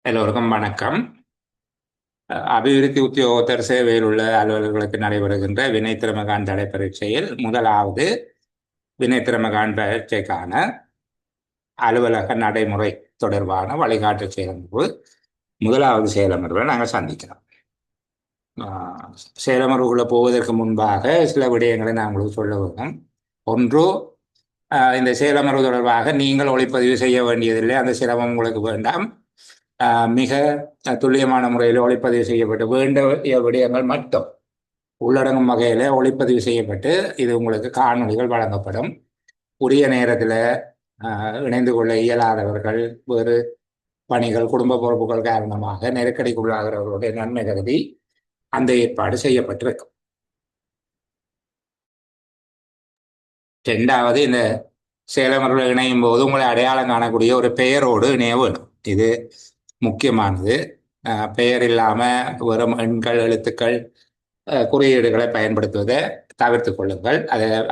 எல்லோருக்கும் வணக்கம். அபிவிருத்தி உத்தியோகத்தர் சேவையில் உள்ள அலுவலர்களுக்கு நடைபெறுகின்ற வினைத்திறமகான் தடை பரீட்சையில் முதலாவது வினைத்திறமகான் பரீட்சைக்கான அலுவலக நடைமுறை தொடர்பான வழிகாட்டு செயலமர்வு முதலாவது செயலமர்வை நாங்கள் சந்திக்கிறோம். செயலமர்வுக்குள்ள போவதற்கு முன்பாக சில விடயங்களை நான் உங்களுக்கு சொல்ல வேண்டும். ஒன்று, இந்த செயலமர்வு தொடர்பாக நீங்கள் ஒளிப்பதிவு செய்ய வேண்டியதில்லை, அந்த சிரமம் உங்களுக்கு வேண்டாம். மிக துல்லியமான முறையில் ஒளிப்பதிவு செய்யப்பட்டு வேண்டிய விடயங்கள் மட்டும் உள்ளடங்கும் வகையில் ஒளிப்பதிவு செய்யப்பட்டு இது உங்களுக்கு காணொலிகள் வழங்கப்படும். உரிய நேரத்தில் இணைந்து கொள்ள இயலாதவர்கள், வேறு பணிகள், குடும்ப பொறுப்புகள் காரணமாக நெருக்கடிக்குள்ளாகிறவர்களுடைய நன்மை கருதி அந்த ஏற்பாடு செய்யப்பட்டிருக்கும். ரெண்டாவது, இந்த செயலமர்வில் இணையும் போது உங்களை அடையாளம் காணக்கூடிய ஒரு பெயரோடு இணைய வேணும். இது முக்கியமானது. பெயர் இல்லாமல் வெறும் எண்கள், எழுத்துக்கள், குறியீடுகளை பயன்படுத்துவதை தவிர்த்து கொள்ளுங்கள்.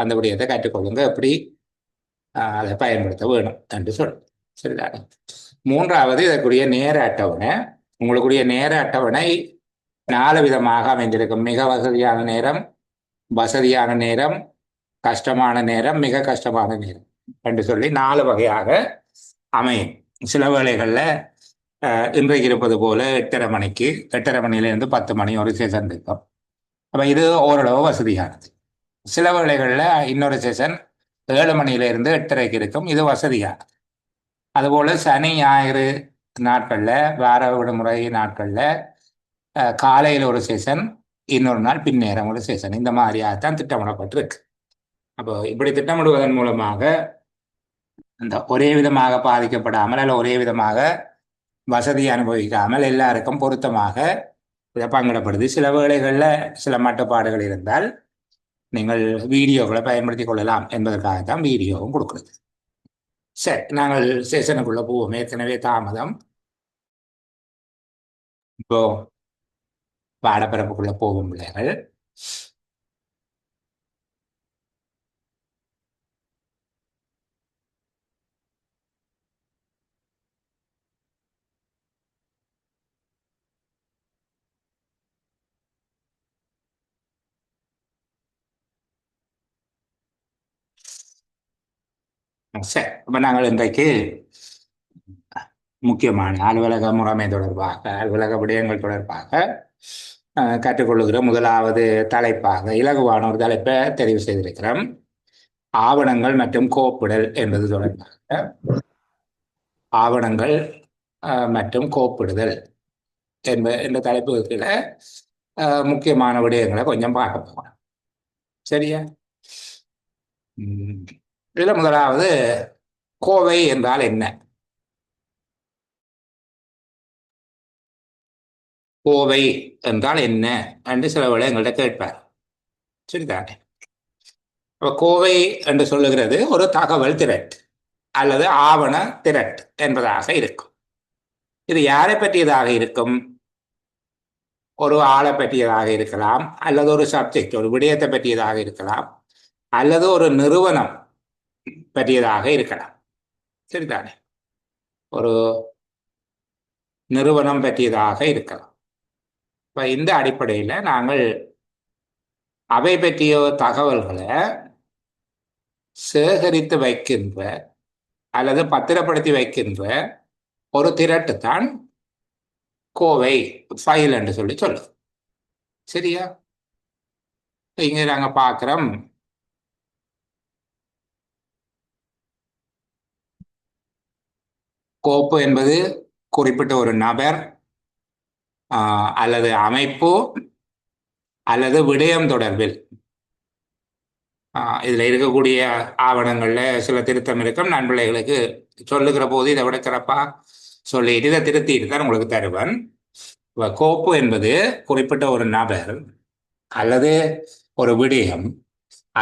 அந்த விடயத்தை கற்றுக்கொள்ளுங்க, எப்படி அதை பயன்படுத்த வேணும் என்று சொல்லுங்க. சரிதானே? மூன்றாவது, இதற்குரிய நேர அட்டவணை. உங்களுக்குரிய நேர அட்டவணை 4 விதமாக அமைந்திருக்கும். மிக வசதியான நேரம், வசதியான நேரம், கஷ்டமான நேரம், மிக கஷ்டமான நேரம் என்று சொல்லி 4 வகையாக அமையும். சில வேளைகளில் இன்றைக்கு இருப்பது போல 8:30 மணியிலிருந்து 10 மணி ஒரு செஷன் இருக்கும். அப்போ இது ஓரளவு வசதியானது. சில வேளைகளில் இன்னொரு செஷன் 7 மணியிலிருந்து 8:30 இருக்கும். இது வசதியானது. அதுபோல் சனி ஞாயிறு நாட்களில், வார விடுமுறை நாட்களில் காலையில் ஒரு செஷன், இன்னொரு நாள் பின்னேரம் ஒரு செஷன், இந்த மாதிரியாகத்தான் திட்டமிடப்பட்டிருக்கு. அப்போ இப்படி திட்டமிடுவதன் மூலமாக அந்த ஒரே விதமாக பாதிக்கப்படாமல் அல்ல ஒரே விதமாக வசதி அனுபவிக்காமல் எல்லாருக்கும் பொருத்தமாக பங்கிடப்படுது. சில வேளைகளில் சில மட்டுப்பாடுகள் இருந்தால் நீங்கள் வீடியோக்களை பயன்படுத்தி கொள்ளலாம் என்பதற்காகத்தான் வீடியோவும் கொடுக்குறது. சரி, நாங்கள் செஷனுக்குள்ள போவோம். ஏற்கனவே தாமதம். இப்போ பாடப்பரப்புக்குள்ள போகும் பிள்ளைகள். சரி, அப்போ நாங்கள் இன்றைக்கு முக்கியமான அலுவலக முறைமை தொடர்பாக, அலுவலக விடயங்கள் தொடர்பாக கற்றுக்கொள்ளுகிற முதலாவது தலைப்பாக இலகுவான ஒரு தலைப்பை தெரிவு செய்திருக்கிறோம். ஆவணங்கள் மற்றும் கோப்பிடல் என்பது தொடர்பாக. ஆவணங்கள் மற்றும் கோப்பிடுதல் என்ற தலைப்புகள முக்கியமான விடயங்களை கொஞ்சம் பார்க்க போகிறோம். சரியா? இதுல முதலாவது, கோவை என்றால் என்ன? கோவை என்றால் என்ன என்று சில வேளை எங்கள்கிட்ட கேட்பார். சரிதானே? கோவை என்று சொல்லுகிறது ஒரு தகவல் திரட்டு அல்லது ஆவண திரட்டு என்பதாக இருக்கும். இது யாரை பற்றியதாக இருக்கும்? ஒரு ஆளை பற்றியதாக இருக்கலாம், அல்லது ஒரு சப்ஜெக்ட், ஒரு விடயத்தை பற்றியதாக இருக்கலாம், அல்லது ஒரு நிறுவனம் பற்றியதாக இருக்கலாம். சரிதானே? ஒரு நிறுவனம் பற்றியதாக இருக்கலாம். இப்போ இந்த அடிப்படையில் நாங்கள் அவை பற்றிய தகவல்களை சேகரித்து வைக்கின்ற அல்லது பத்திரப்படுத்தி வைக்கின்ற ஒரு திரட்டு தான் கோவை, ஃபைல் என்று சொல்லுது. சரியா? இங்க நாங்க பார்க்கிறோம், கோப்பு என்பது குறிப்பிட்ட ஒரு நபர் அல்லது அமைப்பு அல்லது விடயம் தொடர்பில் இதுல இருக்கக்கூடிய ஆவணங்கள்ல சில திருத்தம் இருக்கும். நண்பிள்ளைகளுக்கு சொல்லுகிற போது இதை விட சிறப்பா சொல்லிட்டு இதை திருத்திட்டு தான் உங்களுக்கு தருவன். கோப்பு என்பது குறிப்பிட்ட ஒரு நபர் அல்லது ஒரு விடயம்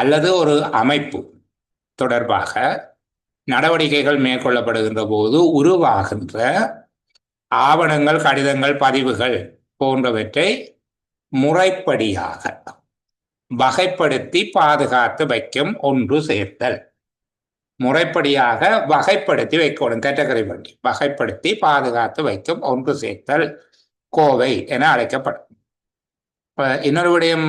அல்லது ஒரு அமைப்பு தொடர்பாக நடவடிக்கைகள் மேற்கொள்ளப்படுகின்ற போது உருவாகின்ற ஆவணங்கள், கடிதங்கள், பதிவுகள் போன்றவற்றை முறைப்படியாக வகைப்படுத்தி பாதுகாத்து வைக்கும் ஒன்று சேர்த்தல். முறைப்படியாக வகைப்படுத்தி வைக்கணும். கேட்டகரி பண்ணி வகைப்படுத்தி பாதுகாத்து வைக்கும் ஒன்று சேர்த்தல் கோவை என அழைக்கப்படும். இன்னொரு விடயம்,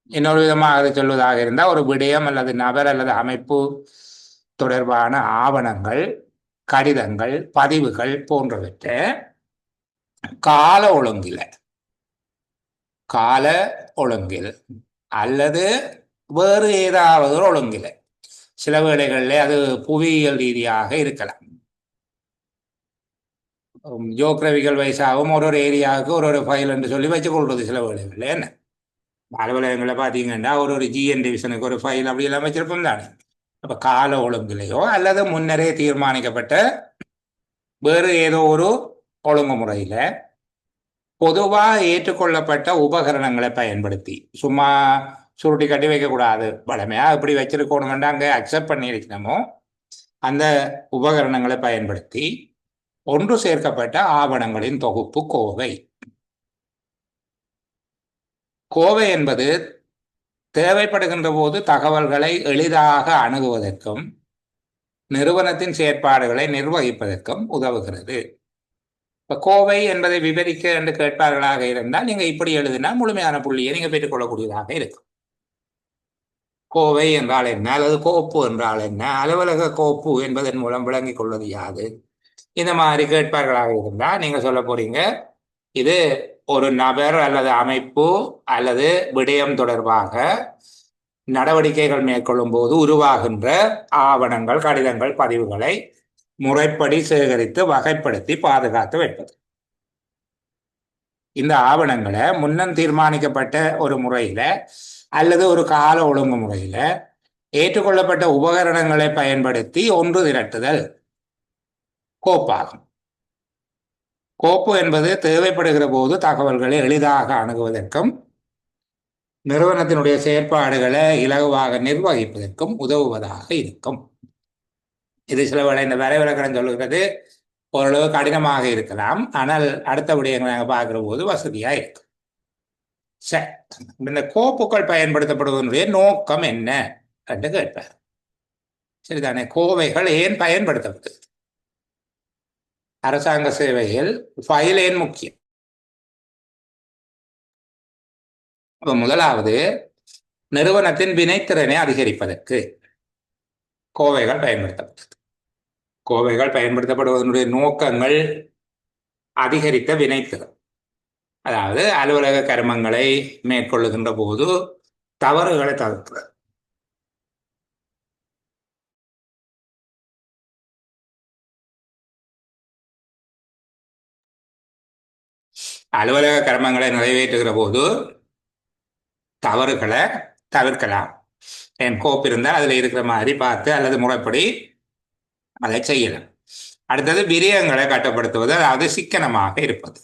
இன்னொரு விதமாக அதை சொல்வதாக இருந்தால், ஒரு விடயம் அல்லது நபர் அல்லது அமைப்பு தொடர்பான ஆவணங்கள், கடிதங்கள், பதிவுகள் போன்றவற்றை கால ஒழுங்கில் அல்லது வேறு ஏதாவது ஒரு ஒழுங்கில், சில வேளைகளில் அது புவியியல் ரீதியாக இருக்கலாம். ஜியோகிராபிக்கல் வைஸாகவும் ஒரு ஏரியாவுக்கு ஒரு ஃபைல் என்று சொல்லி வச்சு கொள்வது சில வேளைகளில். என்ன அலுவலகங்களில் பார்த்தீங்கன்னா ஒரு ஜிஎன் டிவிஷனுக்கு ஒரு ஃபைல் அப்படி எல்லாம் வச்சிருப்போம் தானே. அப்போ கால ஒழுங்கிலையோ அல்லது முன்னரே தீர்மானிக்கப்பட்ட வேறு ஏதோ ஒரு ஒழுங்குமுறையில் பொதுவாக ஏற்றுக்கொள்ளப்பட்ட உபகரணங்களை பயன்படுத்தி, சும்மா சுருட்டி கட்டி வைக்கக்கூடாது, வளமையாக இப்படி வச்சிருக்கணுமென்று அங்கே அக்செப்ட் பண்ணியிருக்கணுமோ அந்த உபகரணங்களை பயன்படுத்தி ஒன்று சேர்க்கப்பட்ட ஆவணங்களின் தொகுப்பு கோவை. கோவை என்பது தேவைப்படுகின்ற போது தகவல்களை எளிதாக அணுகுவதற்கும் நிறுவனத்தின் செயற்பாடுகளை நிர்வகிப்பதற்கும் உதவுகிறது. இப்போ கோவை என்பதை விவரிக்க என்று கேட்பார்களாக இருந்தால் நீங்கள் இப்படி எழுதினா முழுமையான புள்ளியை நீங்கள் பெற்றுக்கொள்ளக்கூடியதாக இருக்கும். கோவை என்றால் என்ன, அல்லது கோப்பு என்றால் என்ன, அலுவலக கோப்பு என்பதன் மூலம் விளங்கிக் கொள்வது யாது, இந்த மாதிரி கேட்பார்களாக இருந்தால் நீங்கள் சொல்ல போறீங்க, இது ஒரு நபர் அல்லது அமைப்பு அல்லது விடயம் தொடர்பாக நடவடிக்கைகள் மேற்கொள்ளும் போது உருவாகின்ற ஆவணங்கள், கடிதங்கள், பதிவுகளை முறைப்படி சேகரித்து வகைப்படுத்தி பாதுகாத்து வைப்பது. இந்த ஆவணங்களை முன்னம் தீர்மானிக்கப்பட்ட ஒரு முறையில அல்லது ஒரு கால ஒழுங்கு முறையில ஏற்றுக்கொள்ளப்பட்ட உபகரணங்களை பயன்படுத்தி ஒன்று திரட்டுதல் கோப்பாகும். கோப்பு என்பது தேவைப்படுகிற போது தகவல்களை எளிதாக அணுகுவதற்கும் நிறுவனத்தினுடைய செயற்பாடுகளை இலகுவாக நிர்வகிப்பதற்கும் உதவுவதாக இருக்கும். இது சில வேளை இந்த வரைவிலக்கணம் சொல்லுகிறது ஓரளவு கடினமாக இருக்கலாம், ஆனால் அடுத்த விடயங்களை நாங்கள் பார்க்கிற போது வசதியாக இருக்கும். சரி, இந்த கோப்புகள் பயன்படுத்தப்படுவதனுடைய நோக்கம் என்ன என்று கேட்பார். சரிதானே, கோவைகள் ஏன் பயன்படுத்தப்படுது? அரசாங்க சேவையில் ஃபைல் ஏன் முக்கியம்? முதலாவது, நிறுவனத்தின் வினைத்திறனை அதிகரிப்பதற்கு கோவைகள் பயன்படுத்தப்பட்டது. கோவைகள் பயன்படுத்தப்படுவதனுடைய நோக்கங்கள் அதிகரித்த வினைத்திறன், அதாவது அலுவலக கர்மங்களை மேற்கொள்ளுகின்ற போது தவறுகளை தவிர்க்கிறது. அலுவலக கர்மங்களை நிறைவேற்றுகிற போது தவறுகளை தவிர்க்கலாம். என் கோப்பு இருந்தால் அதில் இருக்கிற மாதிரி பார்த்து அல்லது முறைப்படி அதை செய்யலாம். அடுத்தது விரயங்களை கட்டுப்படுத்துவது, அதாவது சிக்கனமாக இருப்பது.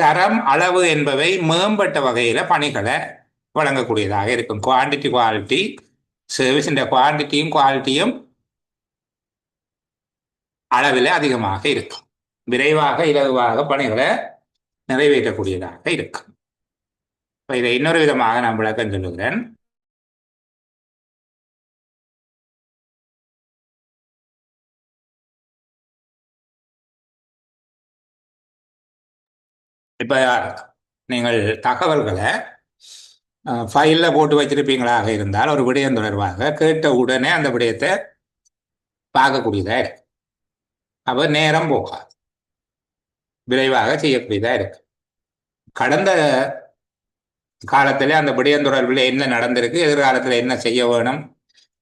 தரம், அளவு என்பவை மேம்பட்ட வகையில் பணிகளை வழங்கக்கூடியதாக இருக்கும். குவான்டிட்டி, குவாலிட்டி, சர்வீஸின் குவான்டிட்டியும் குவாலிட்டியும் அளவில் அதிகமாக இருக்கும். விரைவாக இலகுவாக பணிகளை நிறைவேற்றக்கூடியதாக இருக்கும். இப்போ இதை இன்னொரு விதமாக நான் விளக்கம் சொல்லுகிறேன். இப்போ நீங்கள் தகவல்களை ஃபைலில் போட்டு வச்சிருப்பீங்களாக இருந்தால் ஒரு விடயம் தொடர்பாக கேட்ட உடனே அந்த விடயத்தை பார்க்கக்கூடியதாக இருக்கு. அப்போ நேரம் போகாது, விரைவாக செய்யக்கூடியதாக இருக்கு. கடந்த காலத்தில் அந்த விடயம் தொடர்பில் என்ன நடந்திருக்கு, எதிர்காலத்தில் என்ன செய்ய வேணும்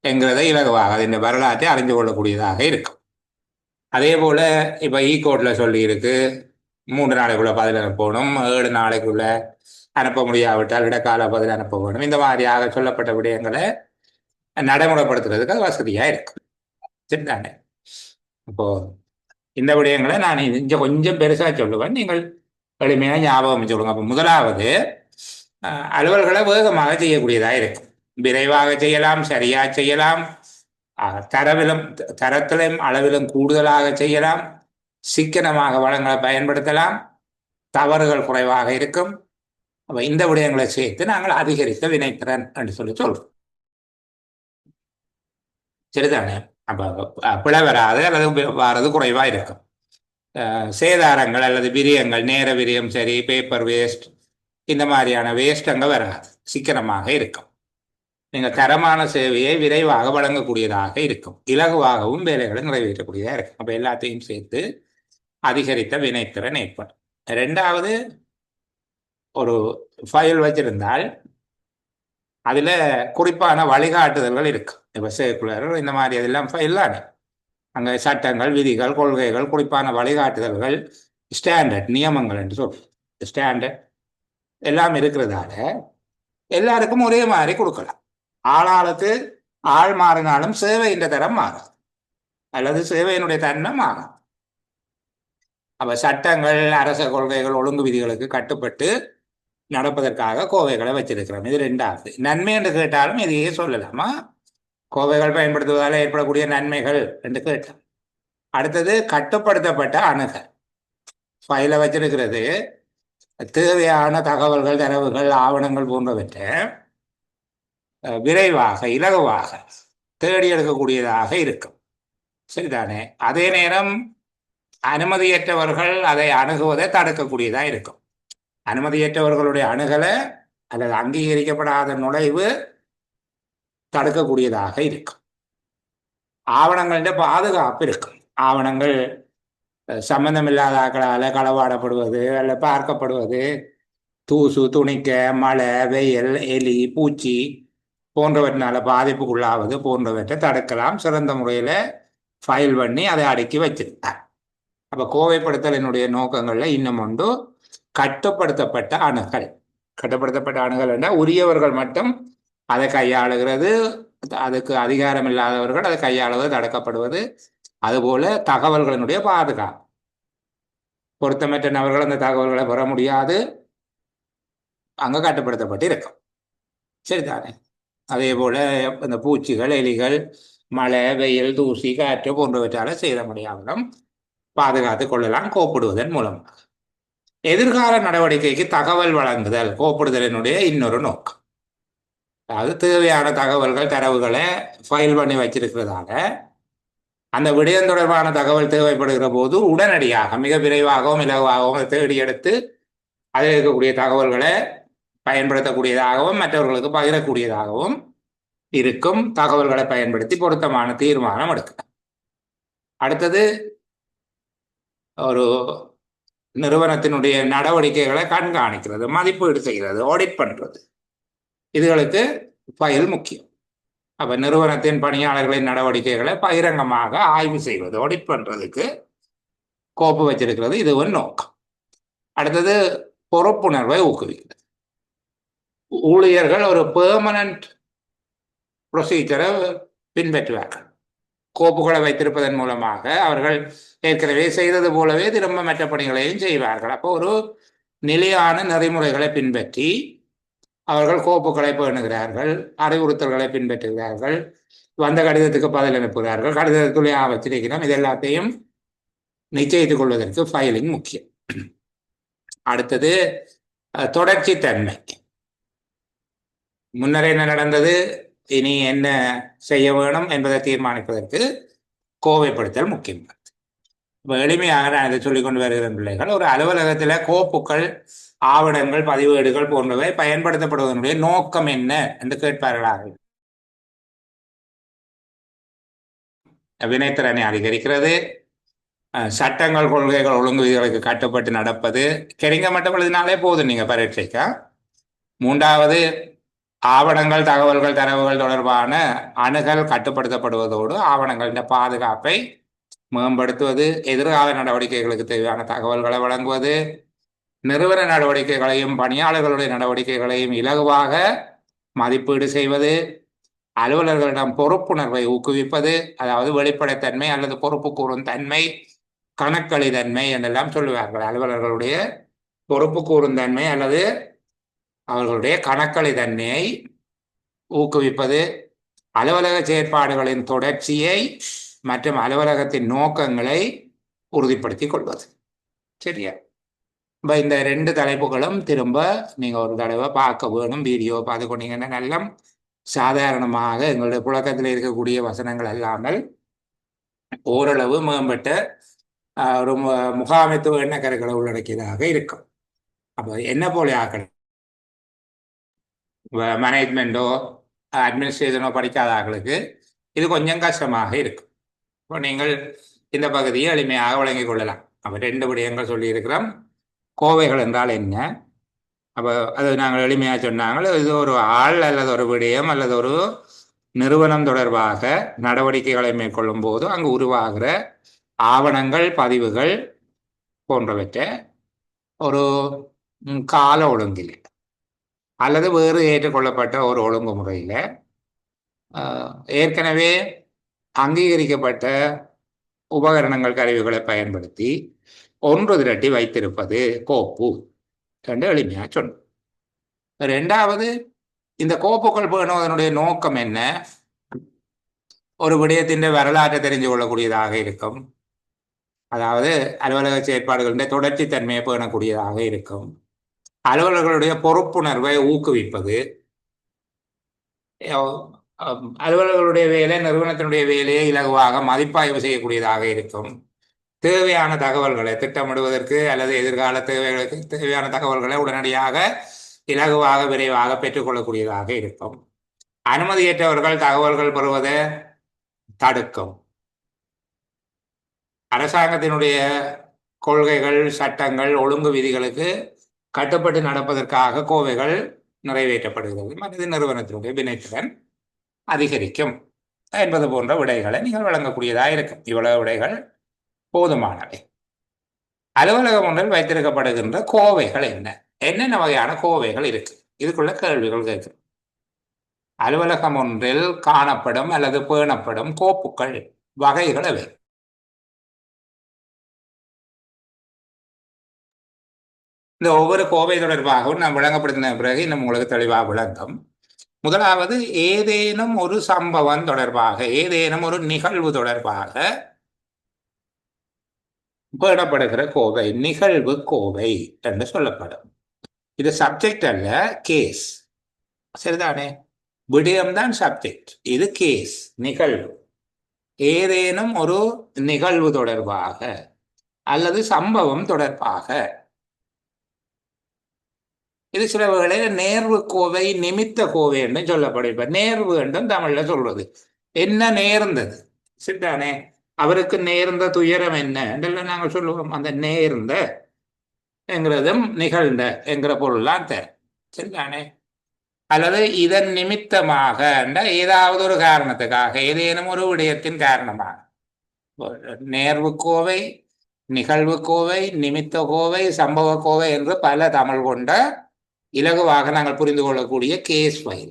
என்கிறதை இலகுவாக இந்த வரலாற்றை அறிந்து கொள்ளக்கூடியதாக இருக்கும். அதே போல் இப்போ கோட்டில் சொல்லியிருக்கு 3 நாளைக்குள்ள பதில் அனுப்பணும், 7 நாளைக்குள்ள அனுப்ப முடியாவிட்டால் இடைக்கால பதில் அனுப்ப வேணும். இந்த மாதிரியாக சொல்லப்பட்ட விடயங்களை நடைமுறைப்படுத்துறதுக்கு அது வசதியாக இருக்கும். சரிதானே? இப்போ இந்த விடயங்களை நான் இங்கே கொஞ்சம் பெருசாக சொல்லுவேன், நீங்கள் எளிமையாக ஞாபகம் சொல்லுங்க. அப்போ முதலாவது, அலுவல்களை வேகமாக செய்யக்கூடியதாக இருக்கும். விரைவாக செய்யலாம், சரியாக செய்யலாம், தரத்திலும் அளவிலும் கூடுதலாக செய்யலாம், சிக்கனமாக வளங்களை பயன்படுத்தலாம், தவறுகள் குறைவாக இருக்கும். அப்போ இந்த விடயங்களை சேர்த்து நாங்கள் அதிகரித்த வினைத்திறன் என்று சொல்லி சொல்றோம். சரிதானே? அப்போ பிழை வராது அல்லது வர்றது குறைவாக இருக்கும். சேதாரங்கள் அல்லது விரியங்கள், நேர விரியம் சரி, பேப்பர் வேஸ்ட், இந்த மாதிரியான வேஸ்ட் அங்கே வராது, சிக்கனமாக இருக்கும். நீங்கள் தரமான சேவையை விரைவாக வழங்கக்கூடியதாக இருக்கும், இலகுவாகவும் வேலைகளை நிறைவேற்றக்கூடியதாக இருக்கும். அப்போ எல்லாத்தையும் சேர்த்து அதிகரித்த வினைத்திறன் ஏற்படும். ரெண்டாவது, ஒரு ஃபைல் வச்சிருந்தால் அதில் குறிப்பான வழிகாட்டுதல்கள் இருக்கு. இப்போ சர்க்குலர் இந்த மாதிரி அதெல்லாம் ஃபைல் தானே, அங்கே சட்டங்கள், விதிகள், கொள்கைகள், குறிப்பான வழிகாட்டுதல்கள், ஸ்டாண்டர்ட் நியமங்கள் என்று சொல்றோம். ஸ்டாண்டர்ட் எல்லாம் இருக்கிறதால எல்லாருக்கும் ஒரே மாதிரி கொடுக்கலாம். ஆளாளுக்கு ஆள் மாறினாலும் சேவையின் தரம் மாறும் அல்லது சேவையினுடைய தன்மை மாறும். அப்ப சட்டங்கள், அரச கொள்கைகள், ஒழுங்கு விதிகளுக்கு கட்டுப்பட்டு நடப்பதற்காக கோவைகளை வச்சிருக்கிறோம். இது ரெண்டாவது. நன்மை என்று கேட்டாலும் இதையே சொல்லலாமா? கோவைகள் பயன்படுத்துவதால் ஏற்படக்கூடிய நன்மைகள் என்று கேட்டோம். அடுத்தது கட்டுப்படுத்தப்பட்ட அணுகல். ஃபைலை வச்சிருக்கிறது தேவையான தகவல்கள், தரவுகள், ஆவணங்கள் போன்றவற்றை விரைவாக, இலகுவாக தேடி எடுக்கக்கூடியதாக இருக்கும். சரிதானே? அதே நேரம் அனுமதியற்றவர்கள் அதை அணுகுவதை தடுக்கக்கூடியதாக இருக்கும். அனுமதியற்றவர்களுடைய அணுகலை அல்லது அங்கீகரிக்கப்படாத நுழைவு தடுக்கக்கூடியதாக இருக்கும். ஆவணங்களின் பாதுகாப்பு இருக்கும். ஆவணங்கள் சம்பந்தமில்லாத ஆக்களால் களவாடப்படுவது அல்ல பார்க்கப்படுவது, தூசு, துணிக்க, மழை, வெயில், எலி, பூச்சி போன்றவற்றினால பாதிப்புக்குள்ளாவது போன்றவற்றை தடுக்கலாம். சிறந்த முறையில் ஃபைல் பண்ணி அதை அடுக்கி வச்சிருக்கார். அப்போ கோவைப்படுத்தலினுடைய நோக்கங்களில் இன்னும் ஒன்று கட்டுப்படுத்தப்பட்ட அணுகல். கட்டுப்படுத்தப்பட்ட அணுகல் என்றால் உரியவர்கள் மட்டும் அதை கையாளுகிறது, அதுக்கு அதிகாரம் இல்லாதவர்கள் அதை கையாளுவது தடுக்கப்படுவது. அதுபோல தகவல்களினுடைய பாதுகாப்பு. பொருத்தமற்ற நபர்கள் அந்த தகவல்களை பெற முடியாது, அங்கே கட்டுப்படுத்தப்பட்டு இருக்கும். சரிதானே? அதே போல இந்த பூச்சிகள், எலிகள், மழை, வெயில், தூசி, காற்று போன்றவற்றால் சேத முடியாமலும் பாதுகாத்து கொள்ளலாம் கோப்பிடுவதன் மூலமாக. எதிர்கால நடவடிக்கைக்கு தகவல் வழங்குதல் கோப்பிடுதலினுடைய இன்னொரு நோக்கம். அதாவது தேவையான தகவல்கள், தரவுகளை ஃபைல் பண்ணி வச்சிருக்கிறதால அந்த விடயம் தொடர்பான தகவல் தேவைப்படுகிற போது உடனடியாக மிக விரைவாகவும் இலகுவாகவும் தேடி எடுத்து அதில் இருக்கக்கூடிய தகவல்களை பயன்படுத்தக்கூடியதாகவும் மற்றவர்களுக்கு பகிரக்கூடியதாகவும் இருக்கும். தகவல்களை பயன்படுத்தி பொருத்தமான தீர்மானம் எடுக்க. அடுத்தது, ஒரு நிறுவனத்தினுடைய நடவடிக்கைகளை கண்காணிக்கிறது, மதிப்பீடு செய்கிறது, ஆடிட் பண்றது. இதுகளுக்கு ஃபைல் முக்கியம். அப்ப நிறுவனத்தின் பணியாளர்களின் நடவடிக்கைகளை பகிரங்கமாக ஆய்வு செய்வது, ஆடிட் பண்றதுக்கு கோப்பு வச்சிருக்கிறது. இது ஒரு நோக்கம். அடுத்தது, பொறுப்புணர்வை ஊக்குவிக்கிறது. ஊழியர்கள் ஒரு பெர்மனன்ட் ப்ரொசீஜரை பின்பற்றுவார்கள். கோப்புகளை வைத்திருப்பதன் மூலமாக அவர்கள் ஏற்கனவே செய்தது போலவே திரும்ப மற்ற பணிகளையும் செய்வார்கள். அப்போ ஒரு நிலையான நெறிமுறைகளை பின்பற்றி அவர்கள் கோப்புகளை பேணுகிறார்கள், அறிவுறுத்தல்களை பின்பற்றுகிறார்கள், வந்த கடிதத்துக்கு பதில் அனுப்புகிறார்கள், கடிதத்துடைய வச்சிருக்கிறோம். இது எல்லாத்தையும் நிச்சயித்துக் கொள்வதற்கு ஃபைலிங் முக்கியம். அடுத்தது, தொடர்ச்சி தன்மை. முன்னர் என்ன நடந்தது, இனி என்ன செய்ய வேணும் என்பதை தீர்மானிப்பதற்கு கோவைப்படுத்தல் முக்கியம். இப்போ எளிமையாக நான் இதை சொல்லிக் கொண்டு வருகிற பிள்ளைகள், ஒரு அலுவலகத்தில் கோப்புகள், ஆவணங்கள், பதிவேடுகள் போன்றவை பயன்படுத்தப்படுவதனுடைய நோக்கம் என்ன என்று கேட்பார்களாக. வினைத்திறனை அதிகரிக்கிறது, சட்டங்கள், கொள்கைகள், ஒழுங்கு விதிகளுக்கு கட்டுப்பட்டு நடப்பது. கிடைங்க மட்டும் எழுதினாலே போதும் நீங்க பரீட்சைக்கா. மூன்றாவது, ஆவணங்கள், தகவல்கள், தரவுகள் தொடர்பான அணுகல் கட்டுப்படுத்தப்படுவதோடு ஆவணங்களின் பாதுகாப்பை மேம்படுத்துவது, எதிர்கால நடவடிக்கைகளுக்கு தேவையான தகவல்களை வழங்குவது, நிறுவன நடவடிக்கைகளையும் பணியாளர்களுடைய நடவடிக்கைகளையும் இலகுவாக மதிப்பீடு செய்வது, அலுவலர்களிடம் பொறுப்புணர்வை ஊக்குவிப்பது, அதாவது வெளிப்படைத்தன்மை அல்லது பொறுப்பு கூறும் தன்மை, கணக்களித்தன்மை என்றெல்லாம் சொல்லுவார்கள். அலுவலர்களுடைய பொறுப்பு கூறும் தன்மை அல்லது அவர்களுடைய கணக்களி தன்மையை ஊக்குவிப்பது, அலுவலக செயற்பாடுகளின் தொடர்ச்சியை மற்றும் அலுவலகத்தின் நோக்கங்களை உறுதிப்படுத்திக் கொள்வது. சரியா? இப்போ இந்த ரெண்டு தலைப்புகளும் திரும்ப நீங்க ஒரு தடவை பார்க்க வேணும். வீடியோ பார்த்து கொண்டீங்கன்னா நல்ல சாதாரணமாக எங்களுடைய புழக்கத்தில் இருக்கக்கூடிய வசனங்கள் அல்லாமல் ஓரளவு மேம்பட்ட ஒரு முகாமைத்துவ எண்ணக்கருக்களை உள்ளடக்கியதாக இருக்கும். அப்போ என்ன போல ஆக்கள் மேனேஜ்மெண்ட்டோ அட்மினிஸ்ட்ரேஷனோ படிக்காத ஆக்களுக்கு இது கொஞ்சம் கஷ்டமாக இருக்கும். இப்போ நீங்கள் இந்த பகுதியை எளிமையாக வழங்கிக் கொள்ளலாம். அப்போ 2 விடயங்கள் சொல்லியிருக்கிறோம். கோவைகள் என்றால் என்ன? அப்போ அது நாங்கள் எளிமையாக சொன்னாங்கள். இது ஒரு ஆள் அல்லது ஒரு விடயம் அல்லது ஒரு நிறுவனம் தொடர்பாக நடவடிக்கைகளை மேற்கொள்ளும் போது அங்கு உருவாகிற ஆவணங்கள், பதிவுகள் போன்றவற்றை ஒரு கால ஒழுங்கில் அல்லது வேறு ஏற்றுக்கொள்ளப்பட்ட ஒரு ஒழுங்குமுறையில் ஏற்கனவே அங்கீகரிக்கப்பட்ட உபகரணங்கள், கருவிகளை பயன்படுத்தி ஒன்று திரட்டி வைத்திருப்பது கோப்பு என்று எளிமையாக சொன்னோம். 2வது, இந்த கோப்புகள் பேணுவதனுடைய நோக்கம் என்ன? ஒரு விடயத்தின் வரலாற்றை தெரிந்து கொள்ளக்கூடியதாக இருக்கும். அதாவது அலுவலக செயற்பாடுகளின் தொடர்ச்சி தன்மையை பேணக்கூடியதாக இருக்கும். அலுவலர்களுடைய பொறுப்புணர்வை ஊக்குவிப்பது, அலுவலர்களுடைய வேலை நிறுவனத்தினுடைய வேலையை இலகுவாக மதிப்பாய்வு செய்யக்கூடியதாக இருக்கும். தேவையான தகவல்களை திட்டமிடுவதற்கு அல்லது எதிர்கால தேவைகளுக்கு தேவையான தகவல்களை உடனடியாக இலகுவாக விரைவாக பெற்றுக்கொள்ளக்கூடியதாக இருக்கும். அனுமதியற்றவர்கள் தகவல்கள் பெறுவதை தடுக்கும். அரசாங்கத்தினுடைய கொள்கைகள், சட்டங்கள், ஒழுங்கு விதிகளுக்கு கட்டுப்பட்டு நடப்பதற்காக கோவைகள் நிறைவேற்றப்படுகிறது. மனித நிறுவனத்தினுடைய வினைத்திறன் அதிகரிக்கும் என்பது போன்ற விடைகளை நீங்கள் வழங்கக்கூடியதாக இருக்கும். இவ்வளவு விடைகள் போதுமானவை. அலுவலகம் ஒன்றில் வைத்திருக்கப்படுகின்ற கோவைகள் என்ன? என்னென்ன வகையான கோவைகள் இருக்கு? இதுக்குள்ள கேள்விகள் கேட்கும். அலுவலகம் ஒன்றில் காணப்படும் அல்லது பேணப்படும் கோப்புகள் வகைகள் அவை. இந்த ஒவ்வொரு கோவை தொடர்பாகவும் நான் விளங்கப்படுத்தின பிறகு இன்னும் உங்களுக்கு தெளிவாக விளங்கும். முதலாவது, ஏதேனும் ஒரு சம்பவம் தொடர்பாக, ஏதேனும் ஒரு நிகழ்வு தொடர்பாக பேணப்படுகிற கோவை நிகழ்வு கோவை என்று சொல்லப்படும். இது சப்ஜெக்ட் அல்ல, கேஸ். சரிதானே? விடயம்தான் சப்ஜெக்ட், இது கேஸ், நிகழ்வு. ஏதேனும் ஒரு நிகழ்வு தொடர்பாக அல்லது சம்பவம் தொடர்பாக. இது சில வேளையில் நேர்வு கோவை, நிமித்த கோவை என்று சொல்லப்படும். நேர்வு என்றும் தமிழ்ல சொல்றது. என்ன நேர்ந்தது? சரிதானே? அவருக்கு நேர்ந்த துயரம் என்ன என்றெல்லாம் நாங்கள் சொல்லுவோம். அந்த நேர்ந்த என்கிறதும் நிகழ்ந்த என்கிற பொருள்லாம் தரும். சரிதானே? அல்லது இதன் நிமித்தமாக ஏதாவது ஒரு காரணத்துக்காக, ஏதேனும் ஒரு விடயத்தின் காரணமாக. நேர்வு கோவை, நிகழ்வு கோவை, நிமித்த கோவை, சம்பவ கோவை என்று பல தமிழ் கொண்ட இலகுவாக நாங்கள் புரிந்து கொள்ளக்கூடிய கேஸ் ஃபைல்.